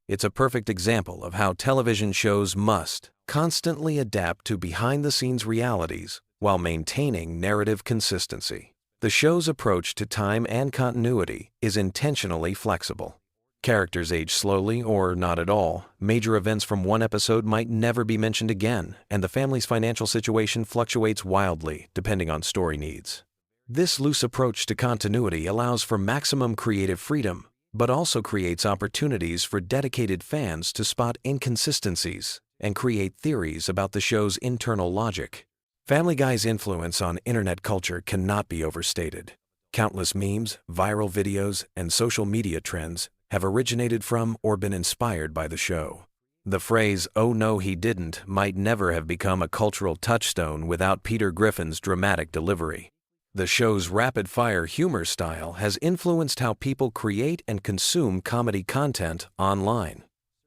It's a perfect example of how television shows must constantly adapt to behind-the-scenes realities while maintaining narrative consistency. The show's approach to time and continuity is intentionally flexible. Characters age slowly or not at all, major events from one episode might never be mentioned again, and the family's financial situation fluctuates wildly depending on story needs. This loose approach to continuity allows for maximum creative freedom, but also creates opportunities for dedicated fans to spot inconsistencies and create theories about the show's internal logic. Family Guy's influence on internet culture cannot be overstated. Countless memes, viral videos, and social media trends have originated from or been inspired by the show. The phrase, "Oh no, he didn't," might never have become a cultural touchstone without Peter Griffin's dramatic delivery. The show's rapid-fire humor style has influenced how people create and consume comedy content online.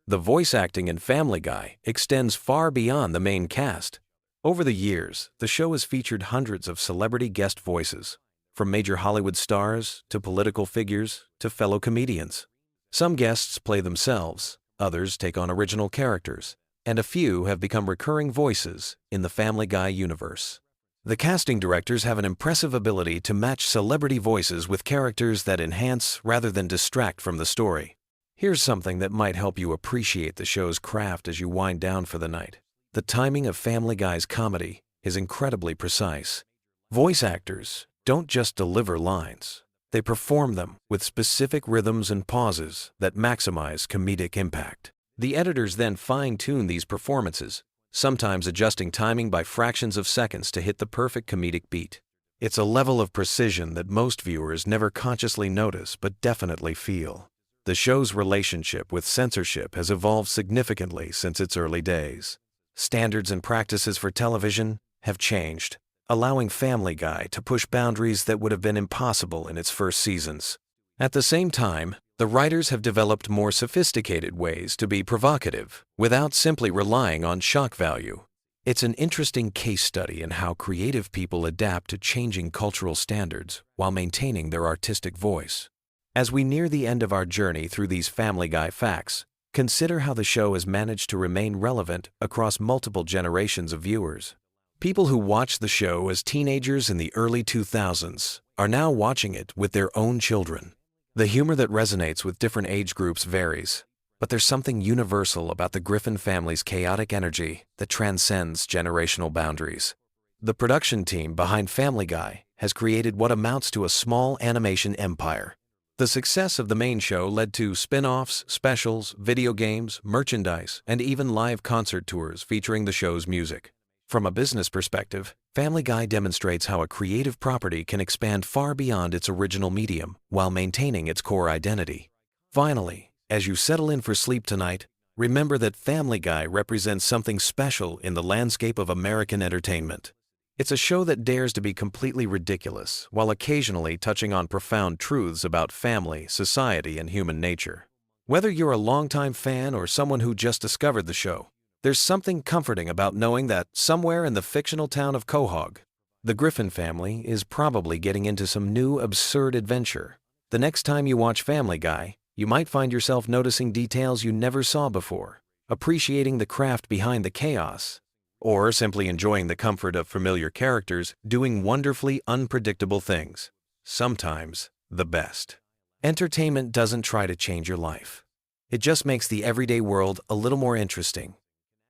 The voice acting in Family Guy extends far beyond the main cast. Over the years, the show has featured hundreds of celebrity guest voices, from major Hollywood stars to political figures to fellow comedians. Some guests play themselves, others take on original characters, and a few have become recurring voices in the Family Guy universe. The casting directors have an impressive ability to match celebrity voices with characters that enhance rather than distract from the story. Here's something that might help you appreciate the show's craft as you wind down for the night. The timing of Family Guy's comedy is incredibly precise. Voice actors don't just deliver lines. They perform them with specific rhythms and pauses that maximize comedic impact. The editors then fine-tune these performances, sometimes adjusting timing by fractions of seconds to hit the perfect comedic beat. It's a level of precision that most viewers never consciously notice but definitely feel. The show's relationship with censorship has evolved significantly since its early days. Standards and practices for television have changed, allowing Family Guy to push boundaries that would have been impossible in its first seasons. At the same time, the writers have developed more sophisticated ways to be provocative without simply relying on shock value. It's an interesting case study in how creative people adapt to changing cultural standards while maintaining their artistic voice. As we near the end of our journey through these Family Guy facts, consider how the show has managed to remain relevant across multiple generations of viewers. People who watched the show as teenagers in the early 2000s are now watching it with their own children. The humor that resonates with different age groups varies, but there's something universal about the Griffin family's chaotic energy that transcends generational boundaries. The production team behind Family Guy has created what amounts to a small animation empire. The success of the main show led to spin-offs, specials, video games, merchandise, and even live concert tours featuring the show's music. From a business perspective, Family Guy demonstrates how a creative property can expand far beyond its original medium while maintaining its core identity. Finally, as you settle in for sleep tonight, remember that Family Guy represents something special in the landscape of American entertainment. It's a show that dares to be completely ridiculous while occasionally touching on profound truths about family, society, and human nature. Whether you're a longtime fan or someone who just discovered the show, there's something comforting about knowing that somewhere in the fictional town of Quahog, the Griffin family is probably getting into some new absurd adventure. The next time you watch Family Guy, you might find yourself noticing details you never saw before, appreciating the craft behind the chaos, or simply enjoying the comfort of familiar characters doing wonderfully unpredictable things. Sometimes the best. Entertainment doesn't try to change your life. It just makes the everyday world a little more interesting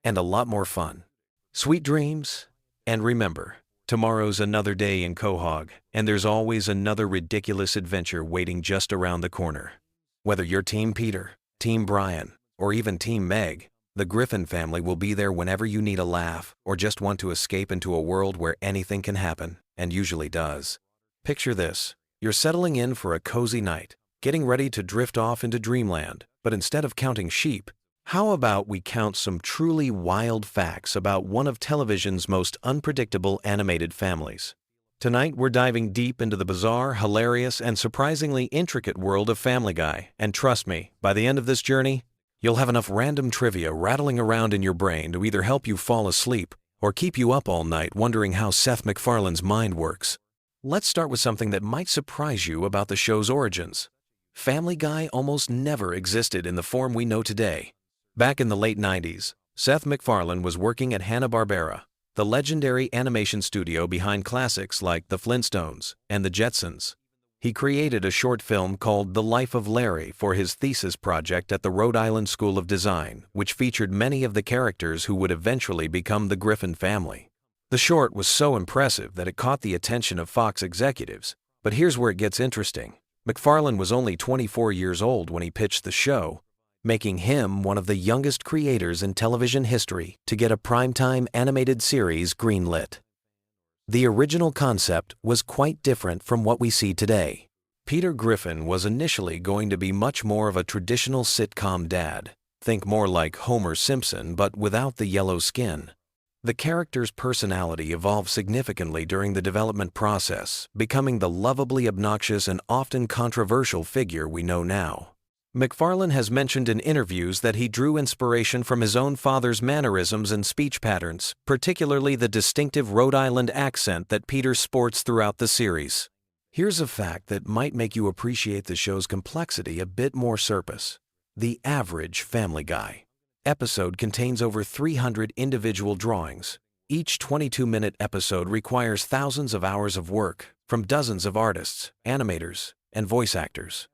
and a lot more fun. Sweet dreams, and remember, tomorrow's another day in Quahog, and there's always another ridiculous adventure waiting just around the corner. Whether you're Team Peter, Team Brian, or even Team Meg, the Griffin family will be there whenever you need a laugh or just want to escape into a world where anything can happen, and usually does. Picture this. You're settling in for a cozy night, getting ready to drift off into dreamland, but instead of counting sheep, how about we count some truly wild facts about one of television's most unpredictable animated families? Tonight, we're diving deep into the bizarre, hilarious, and surprisingly intricate world of Family Guy, and trust me, by the end of this journey, you'll have enough random trivia rattling around in your brain to either help you fall asleep or keep you up all night wondering how Seth MacFarlane's mind works. Let's start with something that might surprise you about the show's origins. Family Guy almost never existed in the form we know today. Back in the late 90s, Seth MacFarlane was working at Hanna-Barbera, the legendary animation studio behind classics like The Flintstones and The Jetsons. He created a short film called The Life of Larry for his thesis project at the Rhode Island School of Design, which featured many of the characters who would eventually become the Griffin family. The short was so impressive that it caught the attention of Fox executives. But here's where it gets interesting. MacFarlane was only 24 years old when he pitched the show, making him one of the youngest creators in television history to get a primetime animated series greenlit. The original concept was quite different from what we see today. Peter Griffin was initially going to be much more of a traditional sitcom dad. Think more like Homer Simpson, but without the yellow skin. The character's personality evolved significantly during the development process, becoming the lovably obnoxious and often controversial figure we know now. MacFarlane has mentioned in interviews that he drew inspiration from his own father's mannerisms and speech patterns, particularly the distinctive Rhode Island accent that Peter sports throughout the series. Here's a fact that might make you appreciate the show's complexity a bit more surface. The average Family Guy episode contains over 300 individual drawings. Each 22-minute episode requires thousands of hours of work from dozens of artists, animators, and voice actors.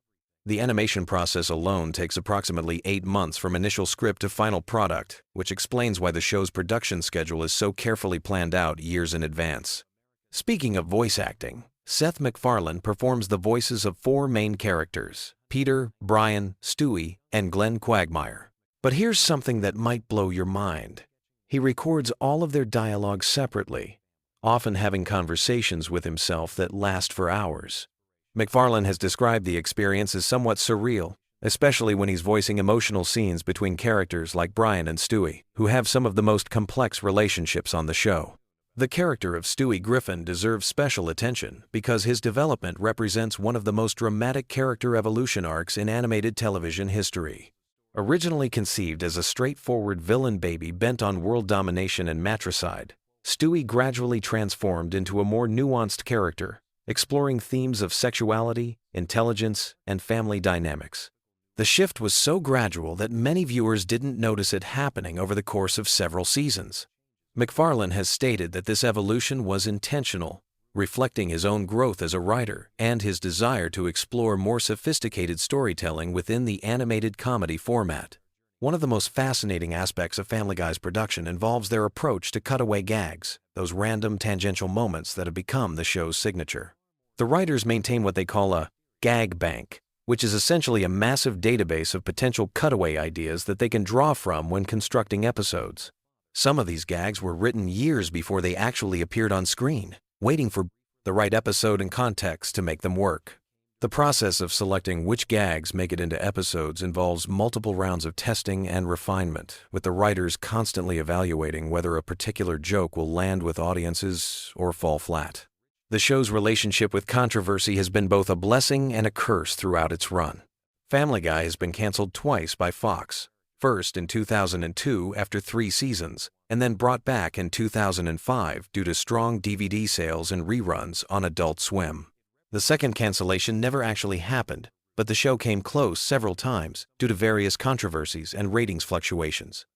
The animation process alone takes approximately 8 months from initial script to final product, which explains why the show's production schedule is so carefully planned out years in advance. Speaking of voice acting, Seth MacFarlane performs the voices of 4 main characters: Peter, Brian, Stewie, and Glenn Quagmire. But here's something that might blow your mind. He records all of their dialogue separately, often having conversations with himself that last for hours. MacFarlane has described the experience as somewhat surreal, especially when he's voicing emotional scenes between characters like Brian and Stewie, who have some of the most complex relationships on the show. The character of Stewie Griffin deserves special attention because his development represents one of the most dramatic character evolution arcs in animated television history. Originally conceived as a straightforward villain baby bent on world domination and matricide, Stewie gradually transformed into a more nuanced character, exploring themes of sexuality, intelligence, and family dynamics. The shift was so gradual that many viewers didn't notice it happening over the course of several seasons. MacFarlane has stated that this evolution was intentional, reflecting his own growth as a writer and his desire to explore more sophisticated storytelling within the animated comedy format. One of the most fascinating aspects of Family Guy's production involves their approach to cutaway gags, those random tangential moments that have become the show's signature. The writers maintain what they call a gag bank, which is essentially a massive database of potential cutaway ideas that they can draw from when constructing episodes. Some of these gags were written years before they actually appeared on screen, waiting for the right episode and context to make them work. The process of selecting which gags make it into episodes involves multiple rounds of testing and refinement, with the writers constantly evaluating whether a particular joke will land with audiences or fall flat. The show's relationship with controversy has been both a blessing and a curse throughout its run. Family Guy has been canceled twice by Fox, first in 2002 after 3 seasons, and then brought back in 2005 due to strong DVD sales and reruns on Adult Swim. The second cancellation never actually happened, but the show came close several times due to various controversies and ratings fluctuations.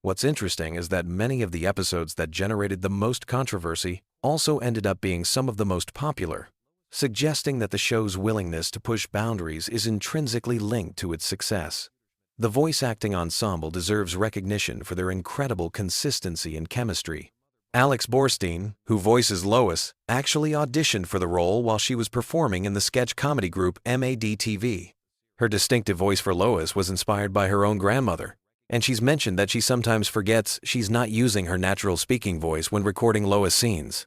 What's interesting is that many of the episodes that generated the most controversy also ended up being some of the most popular, suggesting that the show's willingness to push boundaries is intrinsically linked to its success. The voice acting ensemble deserves recognition for their incredible consistency and chemistry. Alex Borstein, who voices Lois, actually auditioned for the role while she was performing in the sketch comedy group MAD-TV. Her distinctive voice for Lois was inspired by her own grandmother, and she's mentioned that she sometimes forgets she's not using her natural speaking voice when recording Lois scenes.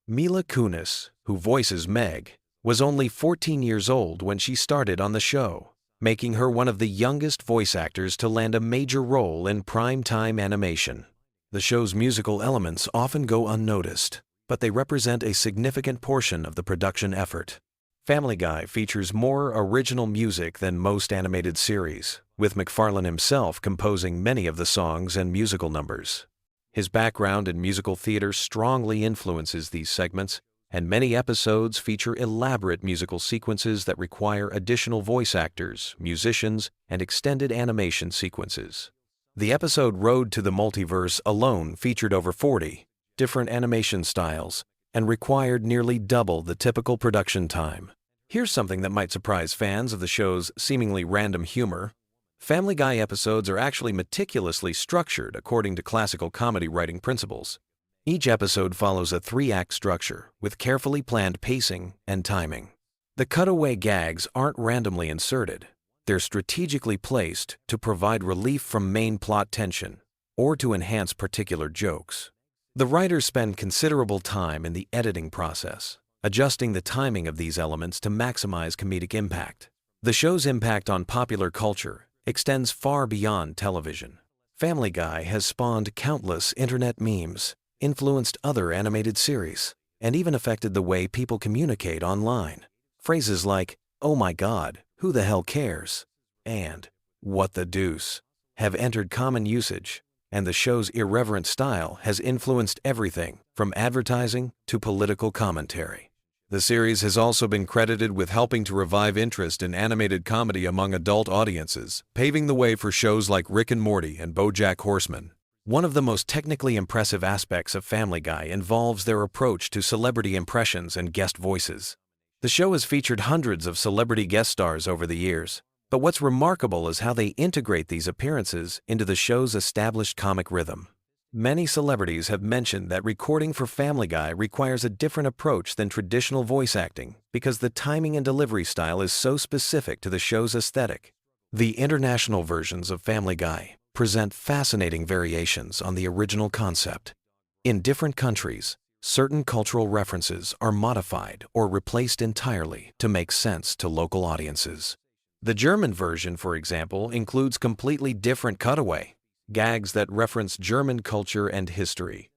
Mila Kunis, who voices Meg, was only 14 years old when she started on the show, making her one of the youngest voice actors to land a major role in prime-time animation. The show's musical elements often go unnoticed, but they represent a significant portion of the production effort. Family Guy features more original music than most animated series, with MacFarlane himself composing many of the songs and musical numbers. His background in musical theater strongly influences these segments, and many episodes feature elaborate musical sequences that require additional voice actors, musicians, and extended animation sequences. The episode Road to the Multiverse alone featured over 40 different animation styles and required nearly double the typical production time. Here's something that might surprise fans of the show's seemingly random humor. Family Guy episodes are actually meticulously structured according to classical comedy writing principles. Each episode follows a 3-act structure with carefully planned pacing and timing. The cutaway gags aren't randomly inserted. They're strategically placed to provide relief from main plot tension or to enhance particular jokes. The writers spend considerable time in the editing process, adjusting the timing of these elements to maximize comedic impact. The show's impact on popular culture extends far beyond television. Family Guy has spawned countless internet memes, influenced other animated series, and even affected the way people communicate online. Phrases like, "Oh my God, who the hell cares?" and "What the deuce?" have entered common usage, and the show's irreverent style has influenced everything from advertising to political commentary. The series has also been credited with helping to revive interest in animated comedy among adult audiences, paving the way for shows like Rick and Morty and BoJack Horseman. One of the most technically impressive aspects of Family Guy involves their approach to celebrity impressions and guest voices. The show has featured hundreds of celebrity guest stars over the years, but what's remarkable is how they integrate these appearances into the show's established comic rhythm. Many celebrities have mentioned that recording for Family Guy requires a different approach than traditional voice acting because the timing and delivery style is so specific to the show's aesthetic. The international versions of Family Guy present fascinating variations on the original concept. In different countries, certain cultural references are modified or replaced entirely to make sense to local audiences. The German version, for example, includes completely different cutaway gags that reference German culture and history.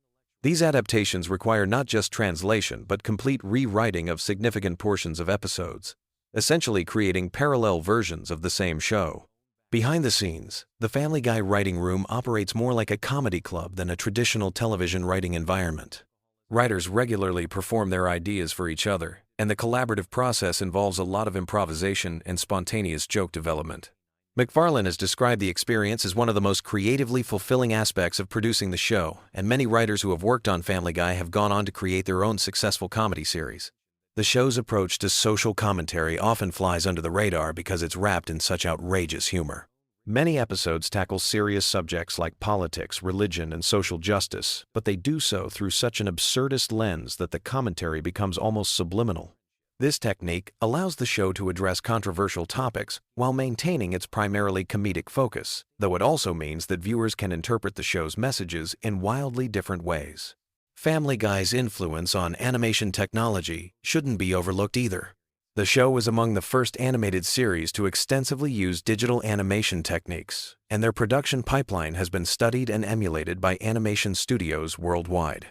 These adaptations require not just translation but complete rewriting of significant portions of episodes, essentially creating parallel versions of the same show. Behind the scenes, the Family Guy writing room operates more like a comedy club than a traditional television writing environment. Writers regularly perform their ideas for each other, and the collaborative process involves a lot of improvisation and spontaneous joke development. MacFarlane has described the experience as one of the most creatively fulfilling aspects of producing the show, and many writers who have worked on Family Guy have gone on to create their own successful comedy series. The show's approach to social commentary often flies under the radar because it's wrapped in such outrageous humor. Many episodes tackle serious subjects like politics, religion, and social justice, but they do so through such an absurdist lens that the commentary becomes almost subliminal. This technique allows the show to address controversial topics while maintaining its primarily comedic focus, though it also means that viewers can interpret the show's messages in wildly different ways. Family Guy's influence on animation technology shouldn't be overlooked either. The show was among the first animated series to extensively use digital animation techniques, and their production pipeline has been studied and emulated by animation studios worldwide.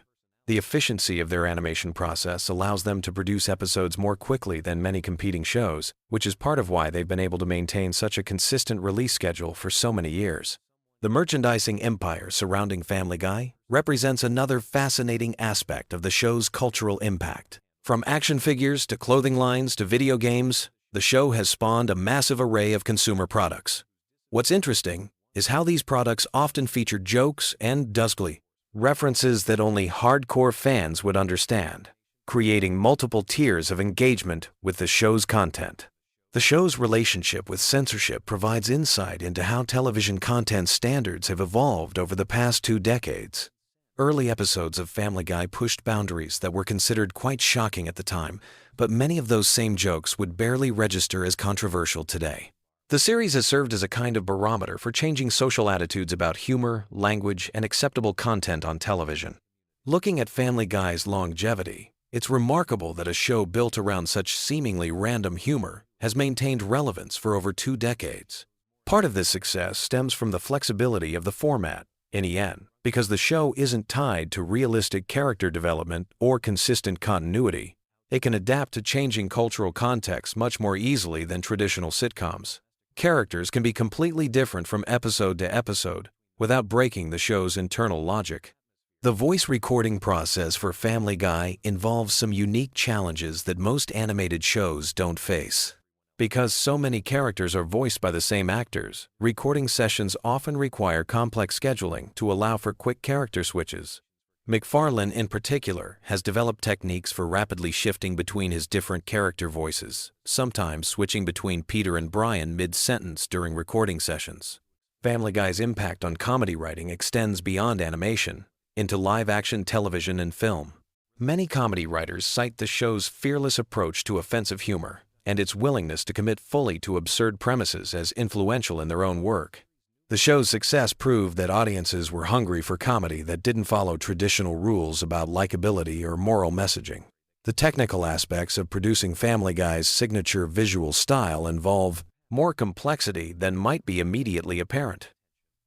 The efficiency of their animation process allows them to produce episodes more quickly than many competing shows, which is part of why they've been able to maintain such a consistent release schedule for so many years. The merchandising empire surrounding Family Guy represents another fascinating aspect of the show's cultural impact. From action figures to clothing lines to video games, the show has spawned a massive array of consumer products. What's interesting is how these products often feature jokes and dusky references that only hardcore fans would understand, creating multiple tiers of engagement with the show's content. The show's relationship with censorship provides insight into how television content standards have evolved over the past 2 decades. Early episodes of Family Guy pushed boundaries that were considered quite shocking at the time, but many of those same jokes would barely register as controversial today. The series has served as a kind of barometer for changing social attitudes about humor, language, and acceptable content on television. Looking at Family Guy's longevity, it's remarkable that a show built around such seemingly random humor has maintained relevance for over 2 decades. Part of this success stems from the flexibility of the format, in the end, because the show isn't tied to realistic character development or consistent continuity. It can adapt to changing cultural contexts much more easily than traditional sitcoms. Characters can be completely different from episode to episode without breaking the show's internal logic. The voice recording process for Family Guy involves some unique challenges that most animated shows don't face. Because so many characters are voiced by the same actors, recording sessions often require complex scheduling to allow for quick character switches. McFarlane, in particular, has developed techniques for rapidly shifting between his different character voices, sometimes switching between Peter and Brian mid-sentence during recording sessions. Family Guy's impact on comedy writing extends beyond animation into live-action television and film. Many comedy writers cite the show's fearless approach to offensive humor and its willingness to commit fully to absurd premises as influential in their own work. The show's success proved that audiences were hungry for comedy that didn't follow traditional rules about likability or moral messaging. The technical aspects of producing Family Guy's signature visual style involve more complexity than might be immediately apparent.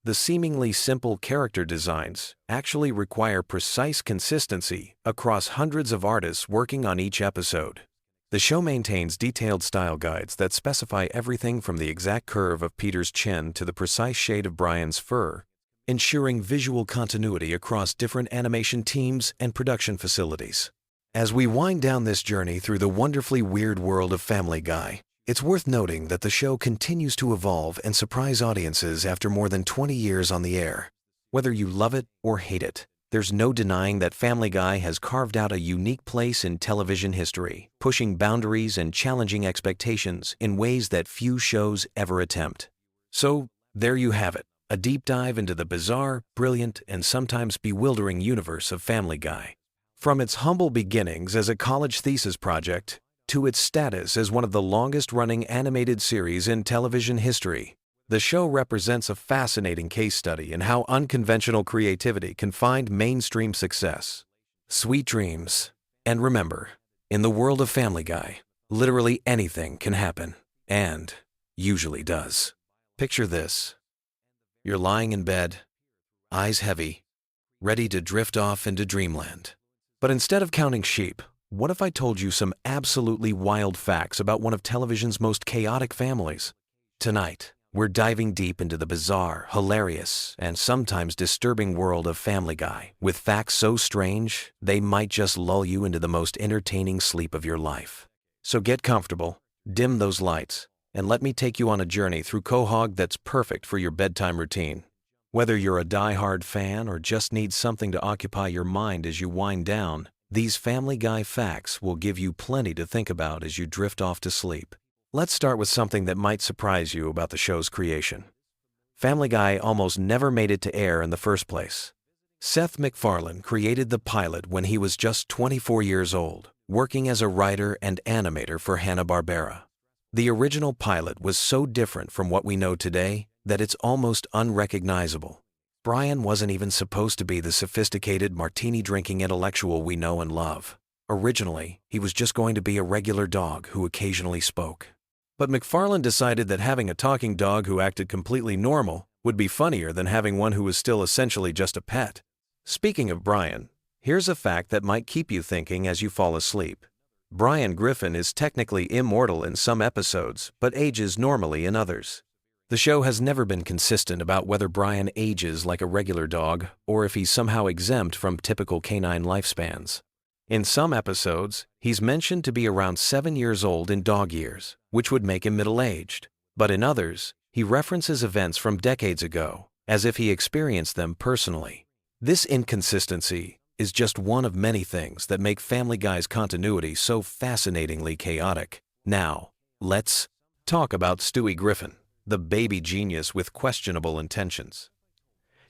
The seemingly simple character designs actually require precise consistency across hundreds of artists working on each episode. The show maintains detailed style guides that specify everything from the exact curve of Peter's chin to the precise shade of Brian's fur, ensuring visual continuity across different animation teams and production facilities. As we wind down this journey through the wonderfully weird world of Family Guy, it's worth noting that the show continues to evolve and surprise audiences after more than 20 years on the air. Whether you love it or hate it, there's no denying that Family Guy has carved out a unique place in television history, pushing boundaries and challenging expectations in ways that few shows ever attempt. So, there you have it, a deep dive into the bizarre, brilliant, and sometimes bewildering universe of Family Guy. From its humble beginnings as a college thesis project to its status as one of the longest-running animated series in television history, the show represents a fascinating case study in how unconventional creativity can find mainstream success. Sweet dreams. And remember, in the world of Family Guy, literally anything can happen, and usually does. Picture this. You're lying in bed, eyes heavy, ready to drift off into dreamland. But instead of counting sheep, what if I told you some absolutely wild facts about one of television's most chaotic families? Tonight, we're diving deep into the bizarre, hilarious, and sometimes disturbing world of Family Guy, with facts so strange, they might just lull you into the most entertaining sleep of your life. So get comfortable, dim those lights, and let me take you on a journey through Quahog that's perfect for your bedtime routine. Whether you're a die-hard fan or just need something to occupy your mind as you wind down, these Family Guy facts will give you plenty to think about as you drift off to sleep. Let's start with something that might surprise you about the show's creation. Family Guy almost never made it to air in the first place. Seth MacFarlane created the pilot when he was just 24 years old, working as a writer and animator for Hanna-Barbera. The original pilot was so different from what we know today that it's almost unrecognizable. Brian wasn't even supposed to be the sophisticated martini-drinking intellectual we know and love. Originally, he was just going to be a regular dog who occasionally spoke. But MacFarlane decided that having a talking dog who acted completely normal would be funnier than having one who was still essentially just a pet. Speaking of Brian, here's a fact that might keep you thinking as you fall asleep. Brian Griffin is technically immortal in some episodes, but ages normally in others. The show has never been consistent about whether Brian ages like a regular dog or if he's somehow exempt from typical canine lifespans. In some episodes, he's mentioned to be around 7 years old in dog years, which would make him middle-aged. But in others, He references events from decades ago, as if he experienced them personally. This inconsistency is just one of many things that make Family Guy's continuity so fascinatingly chaotic. Now, let's talk about Stewie Griffin, the baby genius with questionable intentions.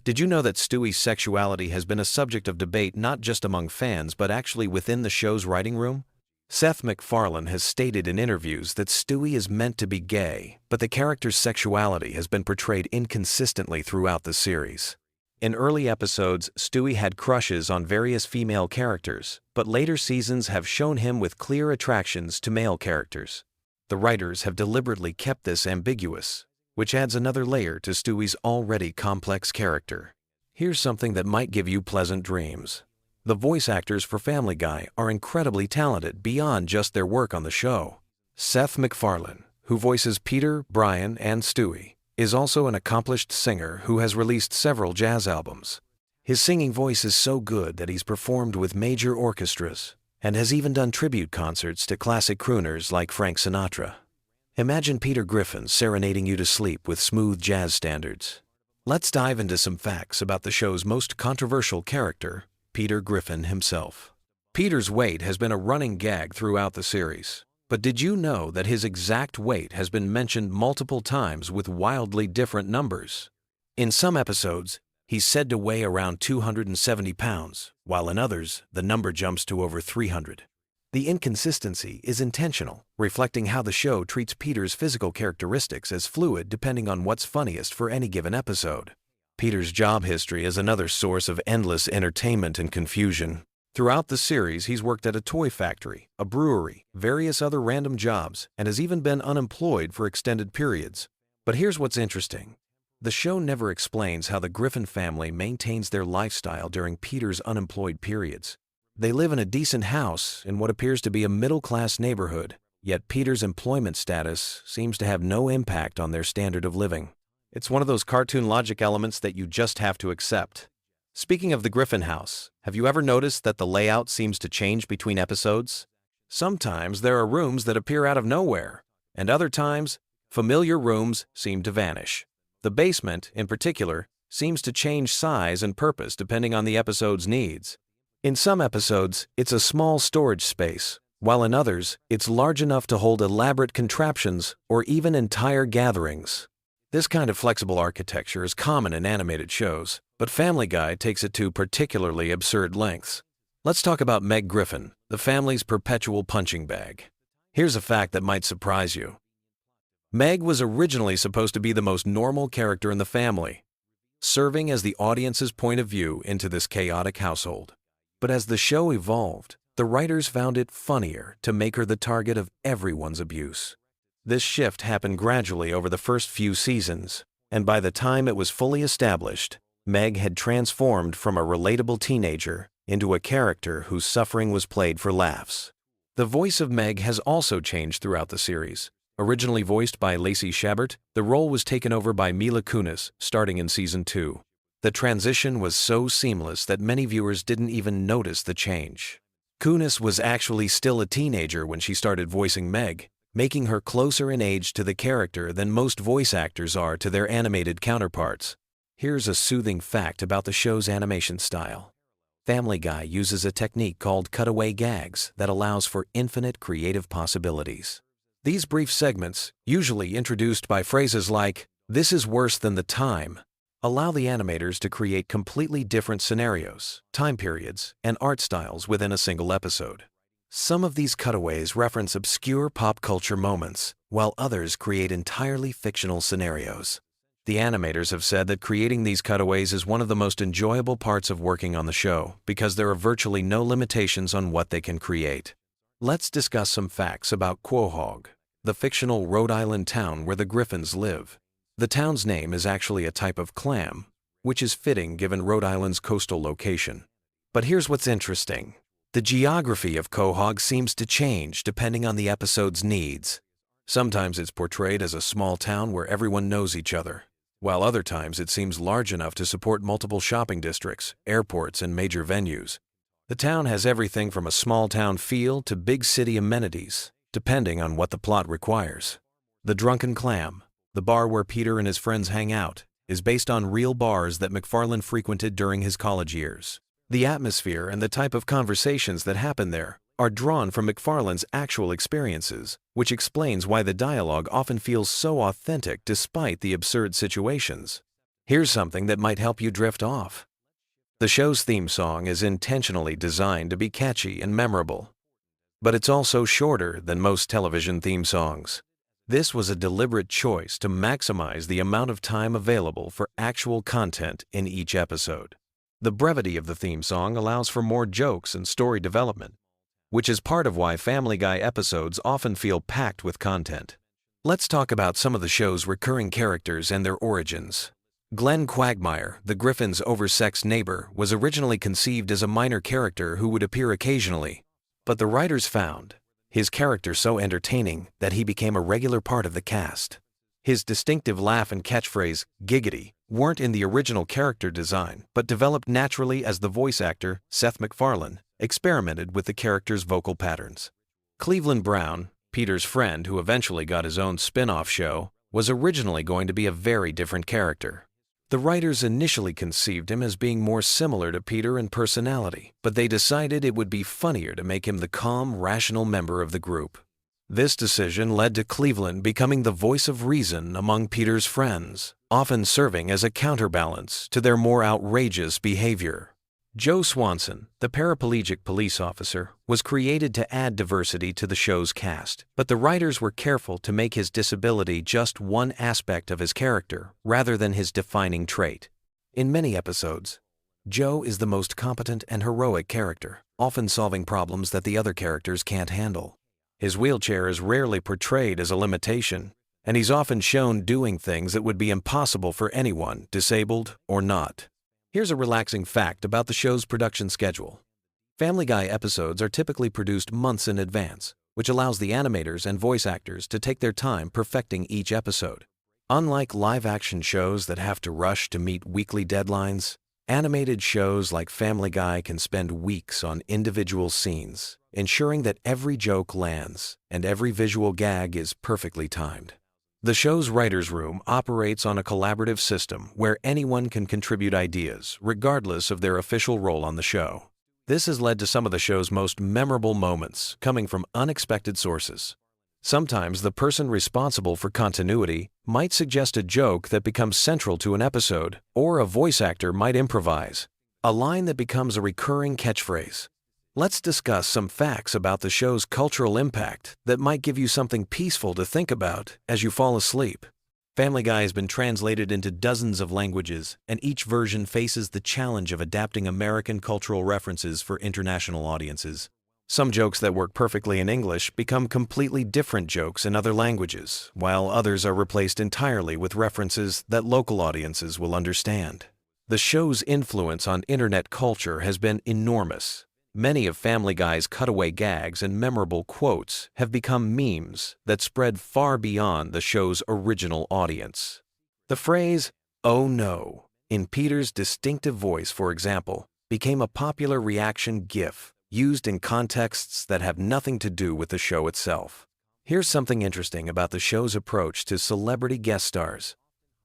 Did you know that Stewie's sexuality has been a subject of debate not just among fans but actually within the show's writing room? Seth MacFarlane has stated in interviews that Stewie is meant to be gay, but the character's sexuality has been portrayed inconsistently throughout the series. In early episodes, Stewie had crushes on various female characters, but later seasons have shown him with clear attractions to male characters. The writers have deliberately kept this ambiguous, which adds another layer to Stewie's already complex character. Here's something that might give you pleasant dreams. The voice actors for Family Guy are incredibly talented beyond just their work on the show. Seth MacFarlane, who voices Peter, Brian, and Stewie, is also an accomplished singer who has released several jazz albums. His singing voice is so good that he's performed with major orchestras and has even done tribute concerts to classic crooners like Frank Sinatra. Imagine Peter Griffin serenading you to sleep with smooth jazz standards. Let's dive into some facts about the show's most controversial character, Peter Griffin himself. Peter's weight has been a running gag throughout the series. But did you know that his exact weight has been mentioned multiple times with wildly different numbers? In some episodes, he's said to weigh around 270 pounds, while in others, the number jumps to over 300. The inconsistency is intentional, reflecting how the show treats Peter's physical characteristics as fluid depending on what's funniest for any given episode. Peter's job history is another source of endless entertainment and confusion. Throughout the series, he's worked at a toy factory, a brewery, various other random jobs, and has even been unemployed for extended periods. But here's what's interesting. The show never explains how the Griffin family maintains their lifestyle during Peter's unemployed periods. They live in a decent house in what appears to be a middle-class neighborhood, yet Peter's employment status seems to have no impact on their standard of living. It's one of those cartoon logic elements that you just have to accept. Speaking of the Griffin house, have you ever noticed that the layout seems to change between episodes? Sometimes there are rooms that appear out of nowhere, and other times, familiar rooms seem to vanish. The basement, in particular, seems to change size and purpose depending on the episode's needs. In some episodes, it's a small storage space, while in others, it's large enough to hold elaborate contraptions or even entire gatherings. This kind of flexible architecture is common in animated shows, but Family Guy takes it to particularly absurd lengths. Let's talk about Meg Griffin, the family's perpetual punching bag. Here's a fact that might surprise you. Meg was originally supposed to be the most normal character in the family, serving as the audience's point of view into this chaotic household. But as the show evolved, the writers found it funnier to make her the target of everyone's abuse. This shift happened gradually over the first few seasons, and by the time it was fully established, Meg had transformed from a relatable teenager into a character whose suffering was played for laughs. The voice of Meg has also changed throughout the series. Originally voiced by Lacey Chabert, the role was taken over by Mila Kunis starting in Season 2. The transition was so seamless that many viewers didn't even notice the change. Kunis was actually still a teenager when she started voicing Meg, making her closer in age to the character than most voice actors are to their animated counterparts. Here's a soothing fact about the show's animation style. Family Guy uses a technique called cutaway gags that allows for infinite creative possibilities. These brief segments, usually introduced by phrases like, "This is worse than the time," allow the animators to create completely different scenarios, time periods, and art styles within a single episode. Some of these cutaways reference obscure pop culture moments, while others create entirely fictional scenarios. The animators have said that creating these cutaways is one of the most enjoyable parts of working on the show because there are virtually no limitations on what they can create. Let's discuss some facts about Quahog, the fictional Rhode Island town where the Griffins live. The town's name is actually a type of clam, which is fitting given Rhode Island's coastal location. But here's what's interesting. The geography of Quahog seems to change depending on the episode's needs. Sometimes it's portrayed as a small town where everyone knows each other, while other times it seems large enough to support multiple shopping districts, airports, and major venues. The town has everything from a small town feel to big city amenities, depending on what the plot requires. The Drunken Clam. the bar where Peter and his friends hang out, is based on real bars that MacFarlane frequented during his college years. The atmosphere and the type of conversations that happen there are drawn from MacFarlane's actual experiences, which explains why the dialogue often feels so authentic despite the absurd situations. Here's something that might help you drift off. The show's theme song is intentionally designed to be catchy and memorable, but it's also shorter than most television theme songs. This was a deliberate choice to maximize the amount of time available for actual content in each episode. The brevity of the theme song allows for more jokes and story development, which is part of why Family Guy episodes often feel packed with content. Let's talk about some of the show's recurring characters and their origins. Glenn Quagmire, the Griffin's oversexed neighbor, was originally conceived as a minor character who would appear occasionally, but the writers found his character so entertaining that he became a regular part of the cast. His distinctive laugh and catchphrase, "giggity," weren't in the original character design, but developed naturally as the voice actor, Seth MacFarlane, experimented with the character's vocal patterns. Cleveland Brown, Peter's friend who eventually got his own spin-off show, was originally going to be a very different character. The writers initially conceived him as being more similar to Peter in personality, but they decided it would be funnier to make him the calm, rational member of the group. This decision led to Cleveland becoming the voice of reason among Peter's friends, often serving as a counterbalance to their more outrageous behavior. Joe Swanson, the paraplegic police officer, was created to add diversity to the show's cast, but the writers were careful to make his disability just one aspect of his character rather than his defining trait. In many episodes, Joe is the most competent and heroic character, often solving problems that the other characters can't handle. His wheelchair is rarely portrayed as a limitation, and he's often shown doing things that would be impossible for anyone, disabled or not. Here's a relaxing fact about the show's production schedule. Family Guy episodes are typically produced months in advance, which allows the animators and voice actors to take their time perfecting each episode. Unlike live-action shows that have to rush to meet weekly deadlines, animated shows like Family Guy can spend weeks on individual scenes, ensuring that every joke lands and every visual gag is perfectly timed. The show's writers' room operates on a collaborative system where anyone can contribute ideas, regardless of their official role on the show. This has led to some of the show's most memorable moments coming from unexpected sources. Sometimes the person responsible for continuity might suggest a joke that becomes central to an episode, or a voice actor might improvise a line that becomes a recurring catchphrase. Let's discuss some facts about the show's cultural impact that might give you something peaceful to think about as you fall asleep. Family Guy has been translated into dozens of languages, and each version faces the challenge of adapting American cultural references for international audiences. Some jokes that work perfectly in English become completely different jokes in other languages, while others are replaced entirely with references that local audiences will understand. The show's influence on internet culture has been enormous. Many of Family Guy's cutaway gags and memorable quotes have become memes that spread far beyond the show's original audience. The phrase, "oh no," in Peter's distinctive voice, for example, became a popular reaction GIF used in contexts that have nothing to do with the show itself. Here's something interesting about the show's approach to celebrity guest stars.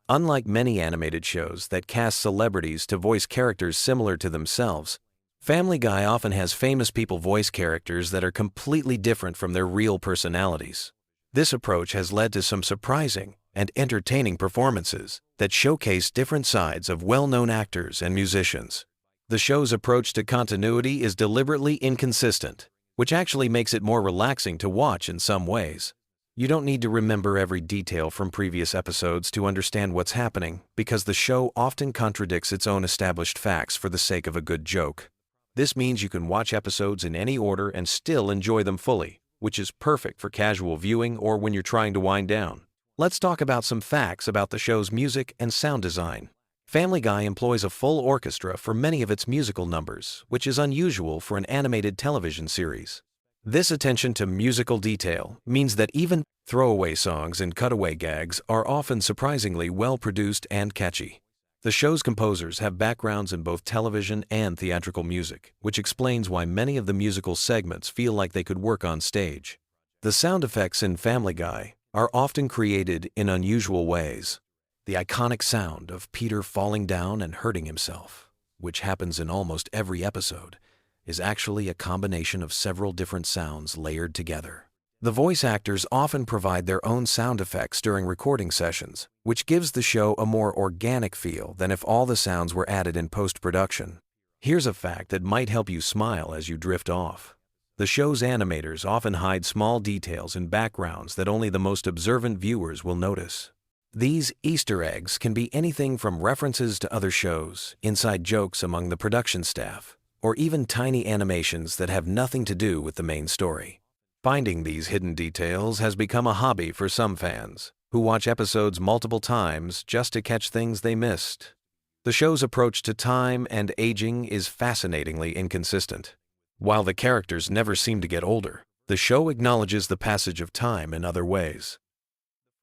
Unlike many animated shows that cast celebrities to voice characters similar to themselves, Family Guy often has famous people voice characters that are completely different from their real personalities. This approach has led to some surprising and entertaining performances that showcase different sides of well-known actors and musicians. The show's approach to continuity is deliberately inconsistent, which actually makes it more relaxing to watch in some ways. You don't need to remember every detail from previous episodes to understand what's happening, because the show often contradicts its own established facts for the sake of a good joke. This means you can watch episodes in any order and still enjoy them fully, which is perfect for casual viewing or when you're trying to wind down. Let's talk about some facts about the show's music and sound design. Family Guy employs a full orchestra for many of its musical numbers, which is unusual for an animated television series. This attention to musical detail means that even throwaway songs and cutaway gags are often surprisingly well-produced and catchy. The show's composers have backgrounds in both television and theatrical music, which explains why many of the musical segments feel like they could work on stage. The sound effects in Family Guy are often created in unusual ways. The iconic sound of Peter falling down and hurting himself, which happens in almost every episode, is actually a combination of several different sounds layered together. The voice actors often provide their own sound effects during recording sessions, which gives the show a more organic feel than if all the sounds were added in post-production. Here's a fact that might help you smile as you drift off. The show's animators often hide small details in backgrounds that only the most observant viewers will notice. These Easter eggs can be anything from references to other shows, inside jokes among the production staff, or even tiny animations that have nothing to do with the main story. Finding these hidden details has become a hobby for some fans, who watch episodes multiple times just to catch things they missed. The show's approach to time and aging is fascinatingly inconsistent. While the characters never seem to get older, the show acknowledges the passage of time in other ways.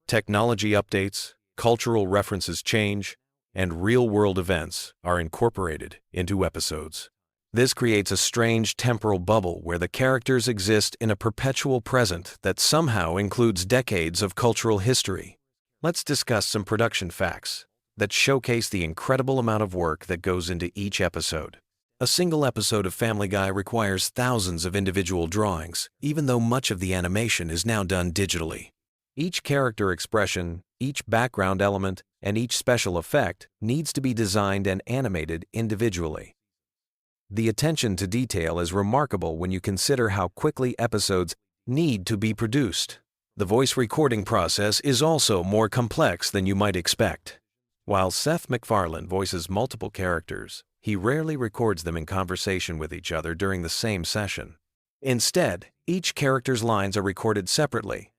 Technology updates, cultural references change, and real-world events are incorporated into episodes. This creates a strange temporal bubble where the characters exist in a perpetual present that somehow includes decades of cultural history. Let's discuss some production facts that showcase the incredible amount of work that goes into each episode. A single episode of Family Guy requires thousands of individual drawings, even though much of the animation is now done digitally. Each character expression, each background element, and each special effect needs to be designed and animated individually. The attention to detail is remarkable when you consider how quickly episodes need to be produced. The voice recording process is also more complex than you might expect. While Seth MacFarlane voices multiple characters, he rarely records them in conversation with each other during the same session. Instead, each character's lines are recorded separately,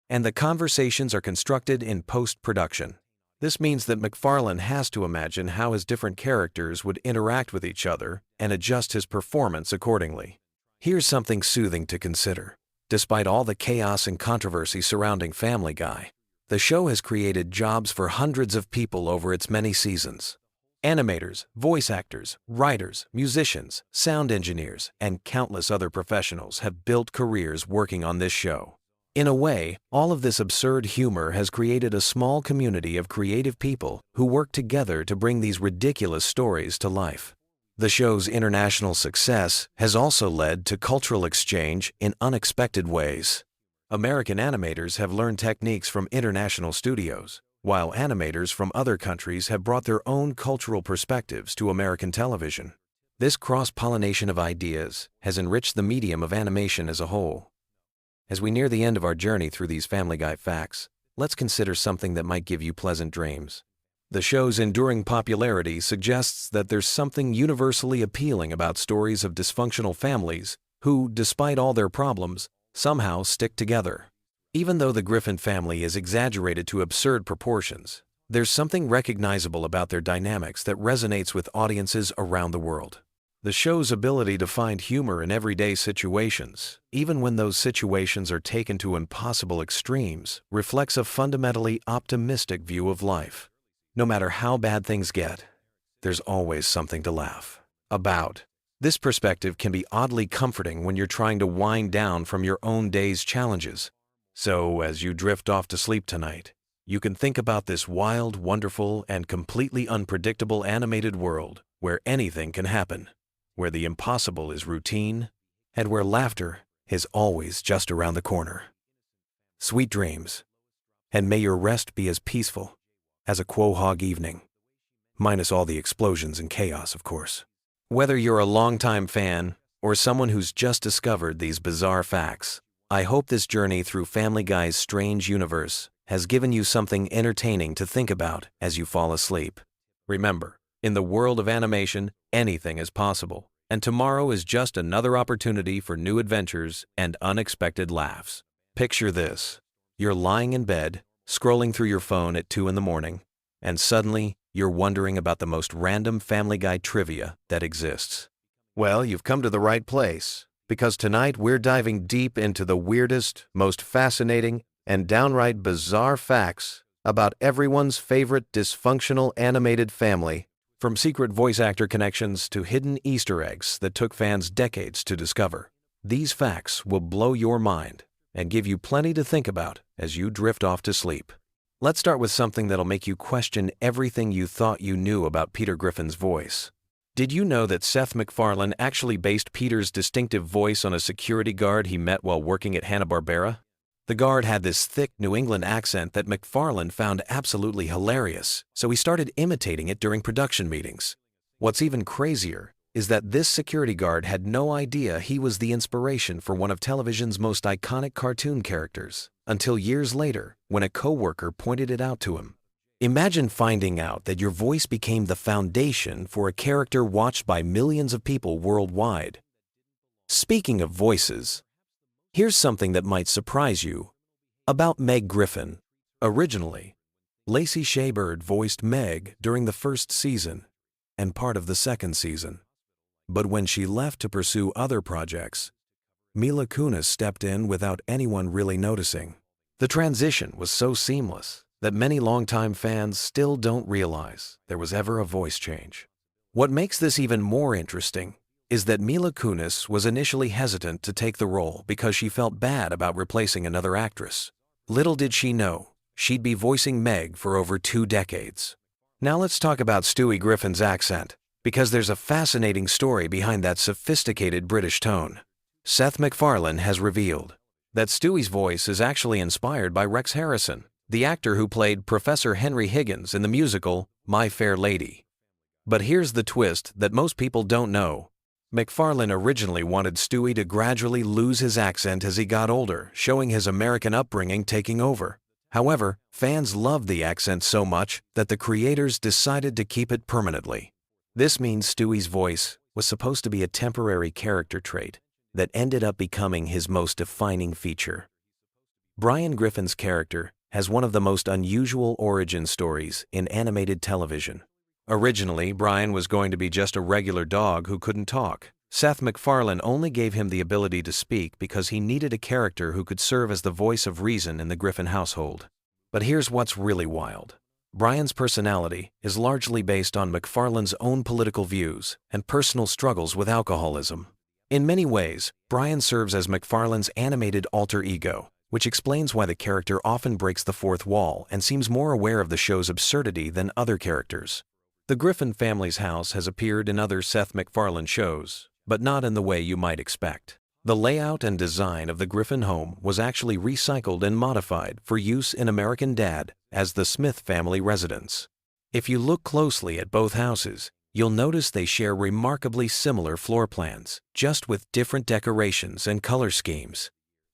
and the conversations are constructed in post-production. This means that MacFarlane has to imagine how his different characters would interact with each other and adjust his performance accordingly. Here's something soothing to consider. Despite all the chaos and controversy surrounding Family Guy, the show has created jobs for hundreds of people over its many seasons. Animators, voice actors, writers, musicians, sound engineers, and countless other professionals have built careers working on this show. In a way, all of this absurd humor has created a small community of creative people who work together to bring these ridiculous stories to life. The show's international success has also led to cultural exchange in unexpected ways. American animators have learned techniques from international studios, while animators from other countries have brought their own cultural perspectives to American television. This cross-pollination of ideas has enriched the medium of animation as a whole. As we near the end of our journey through these Family Guy facts, let's consider something that might give you pleasant dreams. The show's enduring popularity suggests that there's something universally appealing about stories of dysfunctional families who, despite all their problems, somehow stick together. Even though the Griffin family is exaggerated to absurd proportions, there's something recognizable about their dynamics that resonates with audiences around the world. The show's ability to find humor in everyday situations, even when those situations are taken to impossible extremes, reflects a fundamentally optimistic view of life. No matter how bad things get, there's always something to laugh about. This perspective can be oddly comforting when you're trying to wind down from your own day's challenges. So, as you drift off to sleep tonight, you can think about this wild, wonderful, and completely unpredictable animated world where anything can happen, where the impossible is routine, and where laughter is always just around the corner. Sweet dreams, and may your rest be as peaceful as a quahog evening, minus all the explosions and chaos, of course. Whether you're a longtime fan or someone who's just discovered these bizarre facts, I hope this journey through Family Guy's strange universe has given you something entertaining to think about as you fall asleep. Remember, in the world of animation, anything is possible, and tomorrow is just another opportunity for new adventures and unexpected laughs. Picture this. You're lying in bed, scrolling through your phone at 2 a.m, and suddenly you're wondering about the most random Family Guy trivia that exists. Well, you've come to the right place, because tonight we're diving deep into the weirdest, most fascinating, and downright bizarre facts about everyone's favorite dysfunctional animated family, from secret voice actor connections to hidden Easter eggs that took fans decades to discover. These facts will blow your mind, and give you plenty to think about as you drift off to sleep. Let's start with something that'll make you question everything you thought you knew about Peter Griffin's voice. Did you know that Seth MacFarlane actually based Peter's distinctive voice on a security guard he met while working at Hanna-Barbera? The guard had this thick New England accent that MacFarlane found absolutely hilarious, so he started imitating it during production meetings. What's even crazier is that this security guard had no idea he was the inspiration for one of television's most iconic cartoon characters, until years later when a coworker pointed it out to him. Imagine finding out that your voice became the foundation for a character watched by millions of people worldwide. Speaking of voices, here's something that might surprise you about Meg Griffin. Originally, Lacey Shaybird voiced Meg during the first season and part of the second season. But when she left to pursue other projects, Mila Kunis stepped in without anyone really noticing. The transition was so seamless that many longtime fans still don't realize there was ever a voice change. What makes this even more interesting is that Mila Kunis was initially hesitant to take the role because she felt bad about replacing another actress. Little did she know, she'd be voicing Meg for over 2 decades. Now let's talk about Stewie Griffin's accent, because there's a fascinating story behind that sophisticated British tone. Seth MacFarlane has revealed that Stewie's voice is actually inspired by Rex Harrison, the actor who played Professor Henry Higgins in the musical My Fair Lady. But here's the twist that most people don't know. MacFarlane originally wanted Stewie to gradually lose his accent as he got older, showing his American upbringing taking over. However, fans loved the accent so much that the creators decided to keep it permanently. This means Stewie's voice was supposed to be a temporary character trait that ended up becoming his most defining feature. Brian Griffin's character has one of the most unusual origin stories in animated television. Originally, Brian was going to be just a regular dog who couldn't talk. Seth MacFarlane only gave him the ability to speak because he needed a character who could serve as the voice of reason in the Griffin household. But here's what's really wild. Brian's personality is largely based on MacFarlane's own political views and personal struggles with alcoholism. In many ways, Brian serves as MacFarlane's animated alter ego, which explains why the character often breaks the fourth wall and seems more aware of the show's absurdity than other characters. The Griffin family's house has appeared in other Seth MacFarlane shows, but not in the way you might expect. The layout and design of the Griffin home was actually recycled and modified for use in American Dad as the Smith family residence. If you look closely at both houses, you'll notice they share remarkably similar floor plans, just with different decorations and color schemes.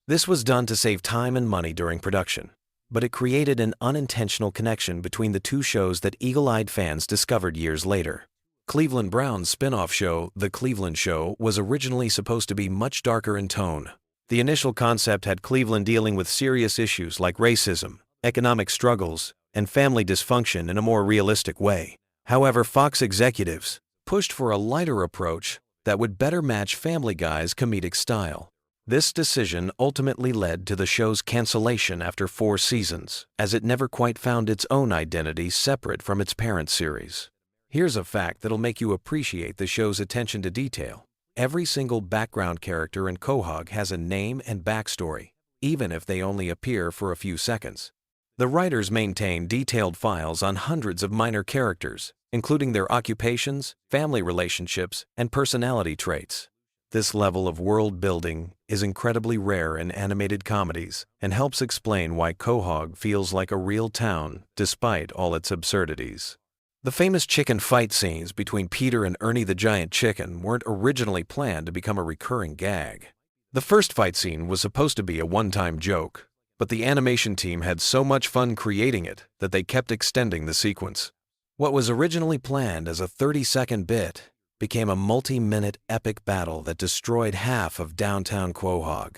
This was done to save time and money during production, but it created an unintentional connection between the two shows that eagle-eyed fans discovered years later. Cleveland Brown's spin-off show, The Cleveland Show, was originally supposed to be much darker in tone. The initial concept had Cleveland dealing with serious issues like racism, economic struggles, and family dysfunction in a more realistic way. However, Fox executives pushed for a lighter approach that would better match Family Guy's comedic style. This decision ultimately led to the show's cancellation after 4 seasons, as it never quite found its own identity separate from its parent series. Here's a fact that'll make you appreciate the show's attention to detail. Every single background character in Quahog has a name and backstory, even if they only appear for a few seconds. The writers maintain detailed files on hundreds of minor characters, including their occupations, family relationships, and personality traits. This level of world building is incredibly rare in animated comedies and helps explain why Quahog feels like a real town despite all its absurdities. The famous chicken fight scenes between Peter and Ernie the Giant Chicken weren't originally planned to become a recurring gag. The first fight scene was supposed to be a one-time joke, but the animation team had so much fun creating it that they kept extending the sequence. What was originally planned as a 30-second bit became a multi-minute epic battle that destroyed half of downtown Quahog.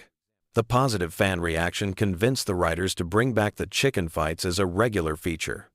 The positive fan reaction convinced the writers to bring back the chicken fights as a regular feature.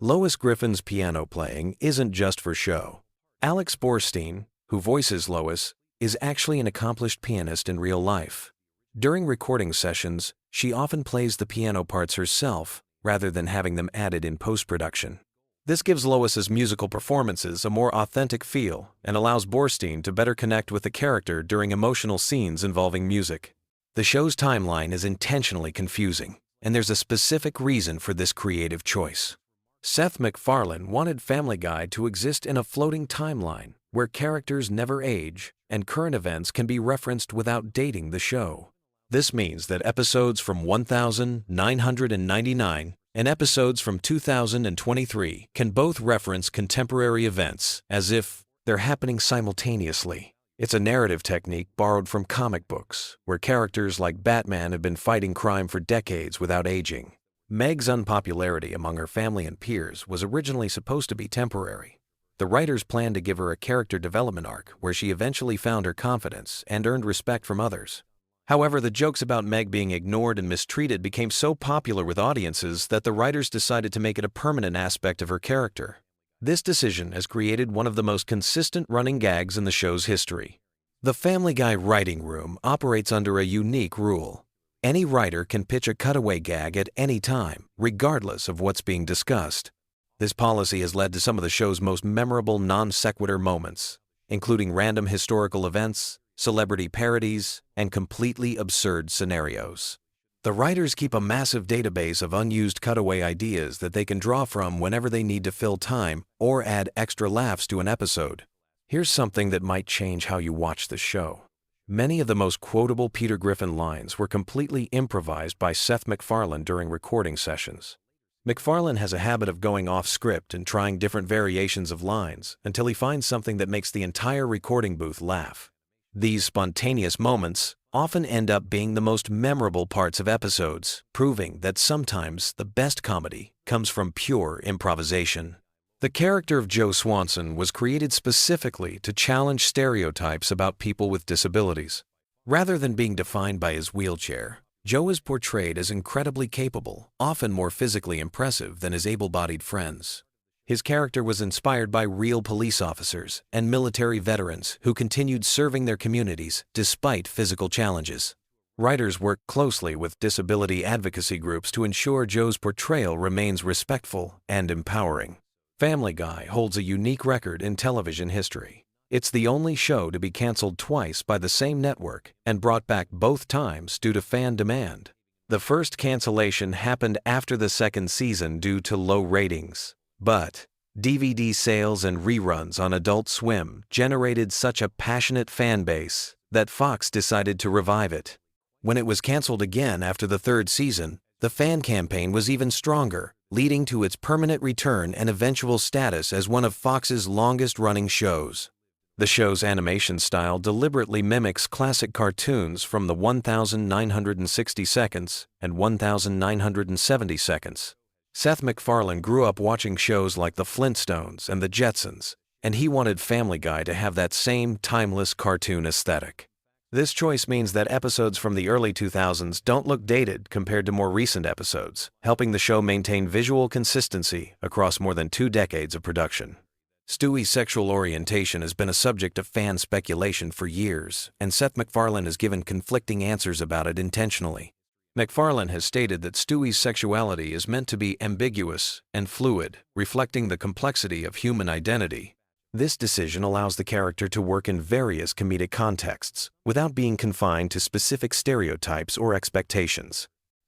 Lois Griffin's piano playing isn't just for show. Alex Borstein, who voices Lois, is actually an accomplished pianist in real life. During recording sessions, she often plays the piano parts herself rather than having them added in post-production. This gives Lois's musical performances a more authentic feel and allows Borstein to better connect with the character during emotional scenes involving music. The show's timeline is intentionally confusing, and there's a specific reason for this creative choice. Seth MacFarlane wanted Family Guy to exist in a floating timeline where characters never age and current events can be referenced without dating the show. This means that episodes from 1999 and episodes from 2023 can both reference contemporary events as if they're happening simultaneously. It's a narrative technique borrowed from comic books, where characters like Batman have been fighting crime for decades without aging. Meg's unpopularity among her family and peers was originally supposed to be temporary. The writers planned to give her a character development arc where she eventually found her confidence and earned respect from others. However, the jokes about Meg being ignored and mistreated became so popular with audiences that the writers decided to make it a permanent aspect of her character. This decision has created one of the most consistent running gags in the show's history. The Family Guy writing room operates under a unique rule. Any writer can pitch a cutaway gag at any time, regardless of what's being discussed. This policy has led to some of the show's most memorable non-sequitur moments, including random historical events, celebrity parodies, and completely absurd scenarios. The writers keep a massive database of unused cutaway ideas that they can draw from whenever they need to fill time or add extra laughs to an episode. Here's something that might change how you watch the show. Many of the most quotable Peter Griffin lines were completely improvised by Seth MacFarlane during recording sessions. MacFarlane has a habit of going off script and trying different variations of lines until he finds something that makes the entire recording booth laugh. These spontaneous moments often end up being the most memorable parts of episodes, proving that sometimes the best comedy comes from pure improvisation. The character of Joe Swanson was created specifically to challenge stereotypes about people with disabilities. Rather than being defined by his wheelchair, Joe is portrayed as incredibly capable, often more physically impressive than his able-bodied friends. His character was inspired by real police officers and military veterans who continued serving their communities despite physical challenges. Writers worked closely with disability advocacy groups to ensure Joe's portrayal remains respectful and empowering. Family Guy holds a unique record in television history. It's the only show to be canceled twice by the same network and brought back both times due to fan demand. The first cancellation happened after the second season due to low ratings. But DVD sales and reruns on Adult Swim generated such a passionate fan base that Fox decided to revive it. When it was canceled again after the third season, the fan campaign was even stronger, leading to its permanent return and eventual status as one of Fox's longest-running shows. The show's animation style deliberately mimics classic cartoons from the 1960 seconds and 1970 seconds. Seth MacFarlane grew up watching shows like The Flintstones and The Jetsons, and he wanted Family Guy to have that same timeless cartoon aesthetic. This choice means that episodes from the early 2000s don't look dated compared to more recent episodes, helping the show maintain visual consistency across more than 2 decades of production. Stewie's sexual orientation has been a subject of fan speculation for years, and Seth MacFarlane has given conflicting answers about it intentionally. MacFarlane has stated that Stewie's sexuality is meant to be ambiguous and fluid, reflecting the complexity of human identity. This decision allows the character to work in various comedic contexts, without being confined to specific stereotypes or expectations.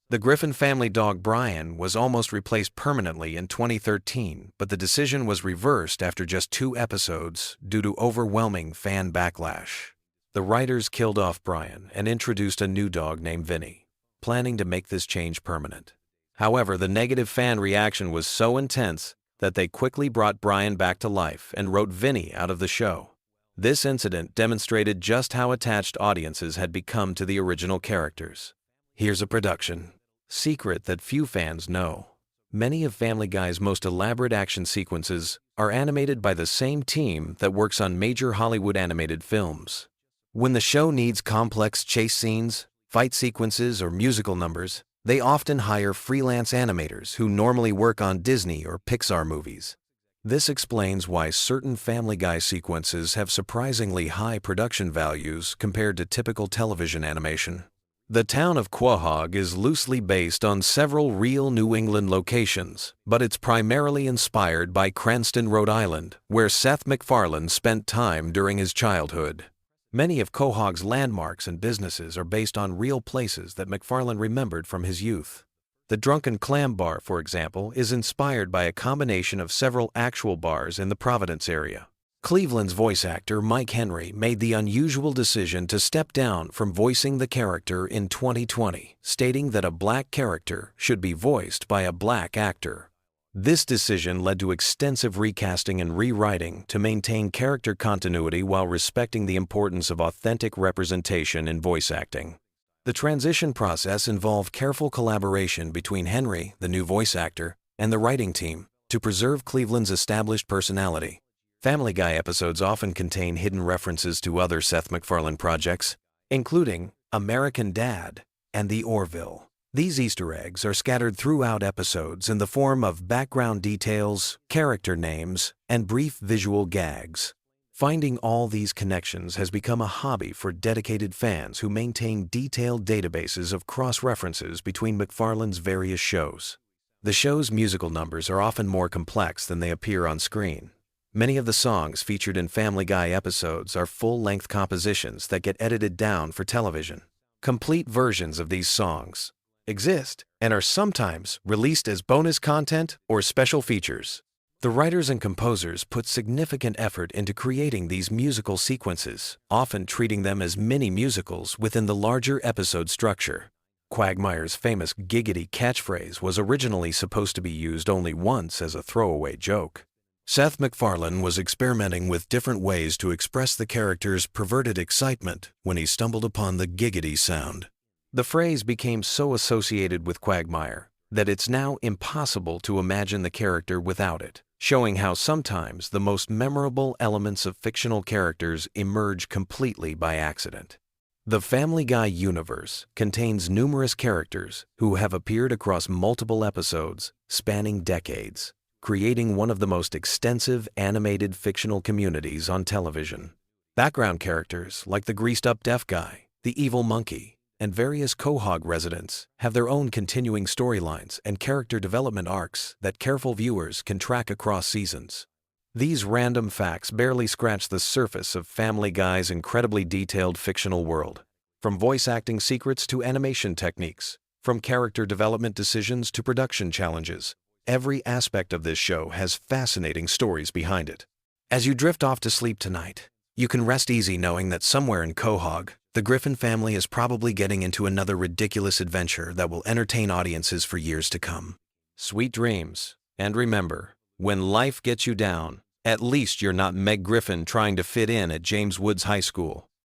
The Griffin family dog Brian was almost replaced permanently in 2013, but the decision was reversed after just 2 episodes due to overwhelming fan backlash. The writers killed off Brian and introduced a new dog named Vinny, planning to make this change permanent. However, the negative fan reaction was so intense that they quickly brought Brian back to life and wrote Vinny out of the show. This incident demonstrated just how attached audiences had become to the original characters. Here's a production secret that few fans know. Many of Family Guy's most elaborate action sequences are animated by the same team that works on major Hollywood animated films. When the show needs complex chase scenes, fight sequences, or musical numbers, they often hire freelance animators who normally work on Disney or Pixar movies. This explains why certain Family Guy sequences have surprisingly high production values compared to typical television animation. The town of Quahog is loosely based on several real New England locations, but it's primarily inspired by Cranston, Rhode Island, where Seth MacFarlane spent time during his childhood. Many of Quahog's landmarks and businesses are based on real places that McFarlane remembered from his youth. The Drunken Clam Bar, for example, is inspired by a combination of several actual bars in the Providence area. Cleveland's voice actor Mike Henry made the unusual decision to step down from voicing the character in 2020, stating that a black character should be voiced by a black actor. This decision led to extensive recasting and rewriting to maintain character continuity while respecting the importance of authentic representation in voice acting. The transition process involved careful collaboration between Henry, the new voice actor, and the writing team to preserve Cleveland's established personality. Family Guy episodes often contain hidden references to other Seth MacFarlane projects, including American Dad and The Orville. These Easter eggs are scattered throughout episodes in the form of background details, character names, and brief visual gags. Finding all these connections has become a hobby for dedicated fans who maintain detailed databases of cross-references between MacFarlane's various shows. The show's musical numbers are often more complex than they appear on screen. Many of the songs featured in Family Guy episodes are full-length compositions that get edited down for television. Complete versions of these songs exist and are sometimes released as bonus content or special features. The writers and composers put significant effort into creating these musical sequences, often treating them as mini-musicals within the larger episode structure. Quagmire's famous giggity catchphrase was originally supposed to be used only once as a throwaway joke. Seth MacFarlane was experimenting with different ways to express the character's perverted excitement when he stumbled upon the giggity sound. The phrase became so associated with Quagmire that it's now impossible to imagine the character without it, showing how sometimes the most memorable elements of fictional characters emerge completely by accident. The Family Guy universe contains numerous characters who have appeared across multiple episodes spanning decades, creating one of the most extensive animated fictional communities on television. Background characters like the greased-up deaf guy, the evil monkey, and various Quahog residents have their own continuing storylines and character development arcs that careful viewers can track across seasons. These random facts barely scratch the surface of Family Guy's incredibly detailed fictional world. From voice acting secrets to animation techniques, from character development decisions to production challenges, every aspect of this show has fascinating stories behind it. As you drift off to sleep tonight, you can rest easy knowing that somewhere in Quahog, the Griffin family is probably getting into another ridiculous adventure that will entertain audiences for years to come. Sweet dreams, and remember, when life gets you down, at least you're not Meg Griffin trying to fit in at James Woods High School.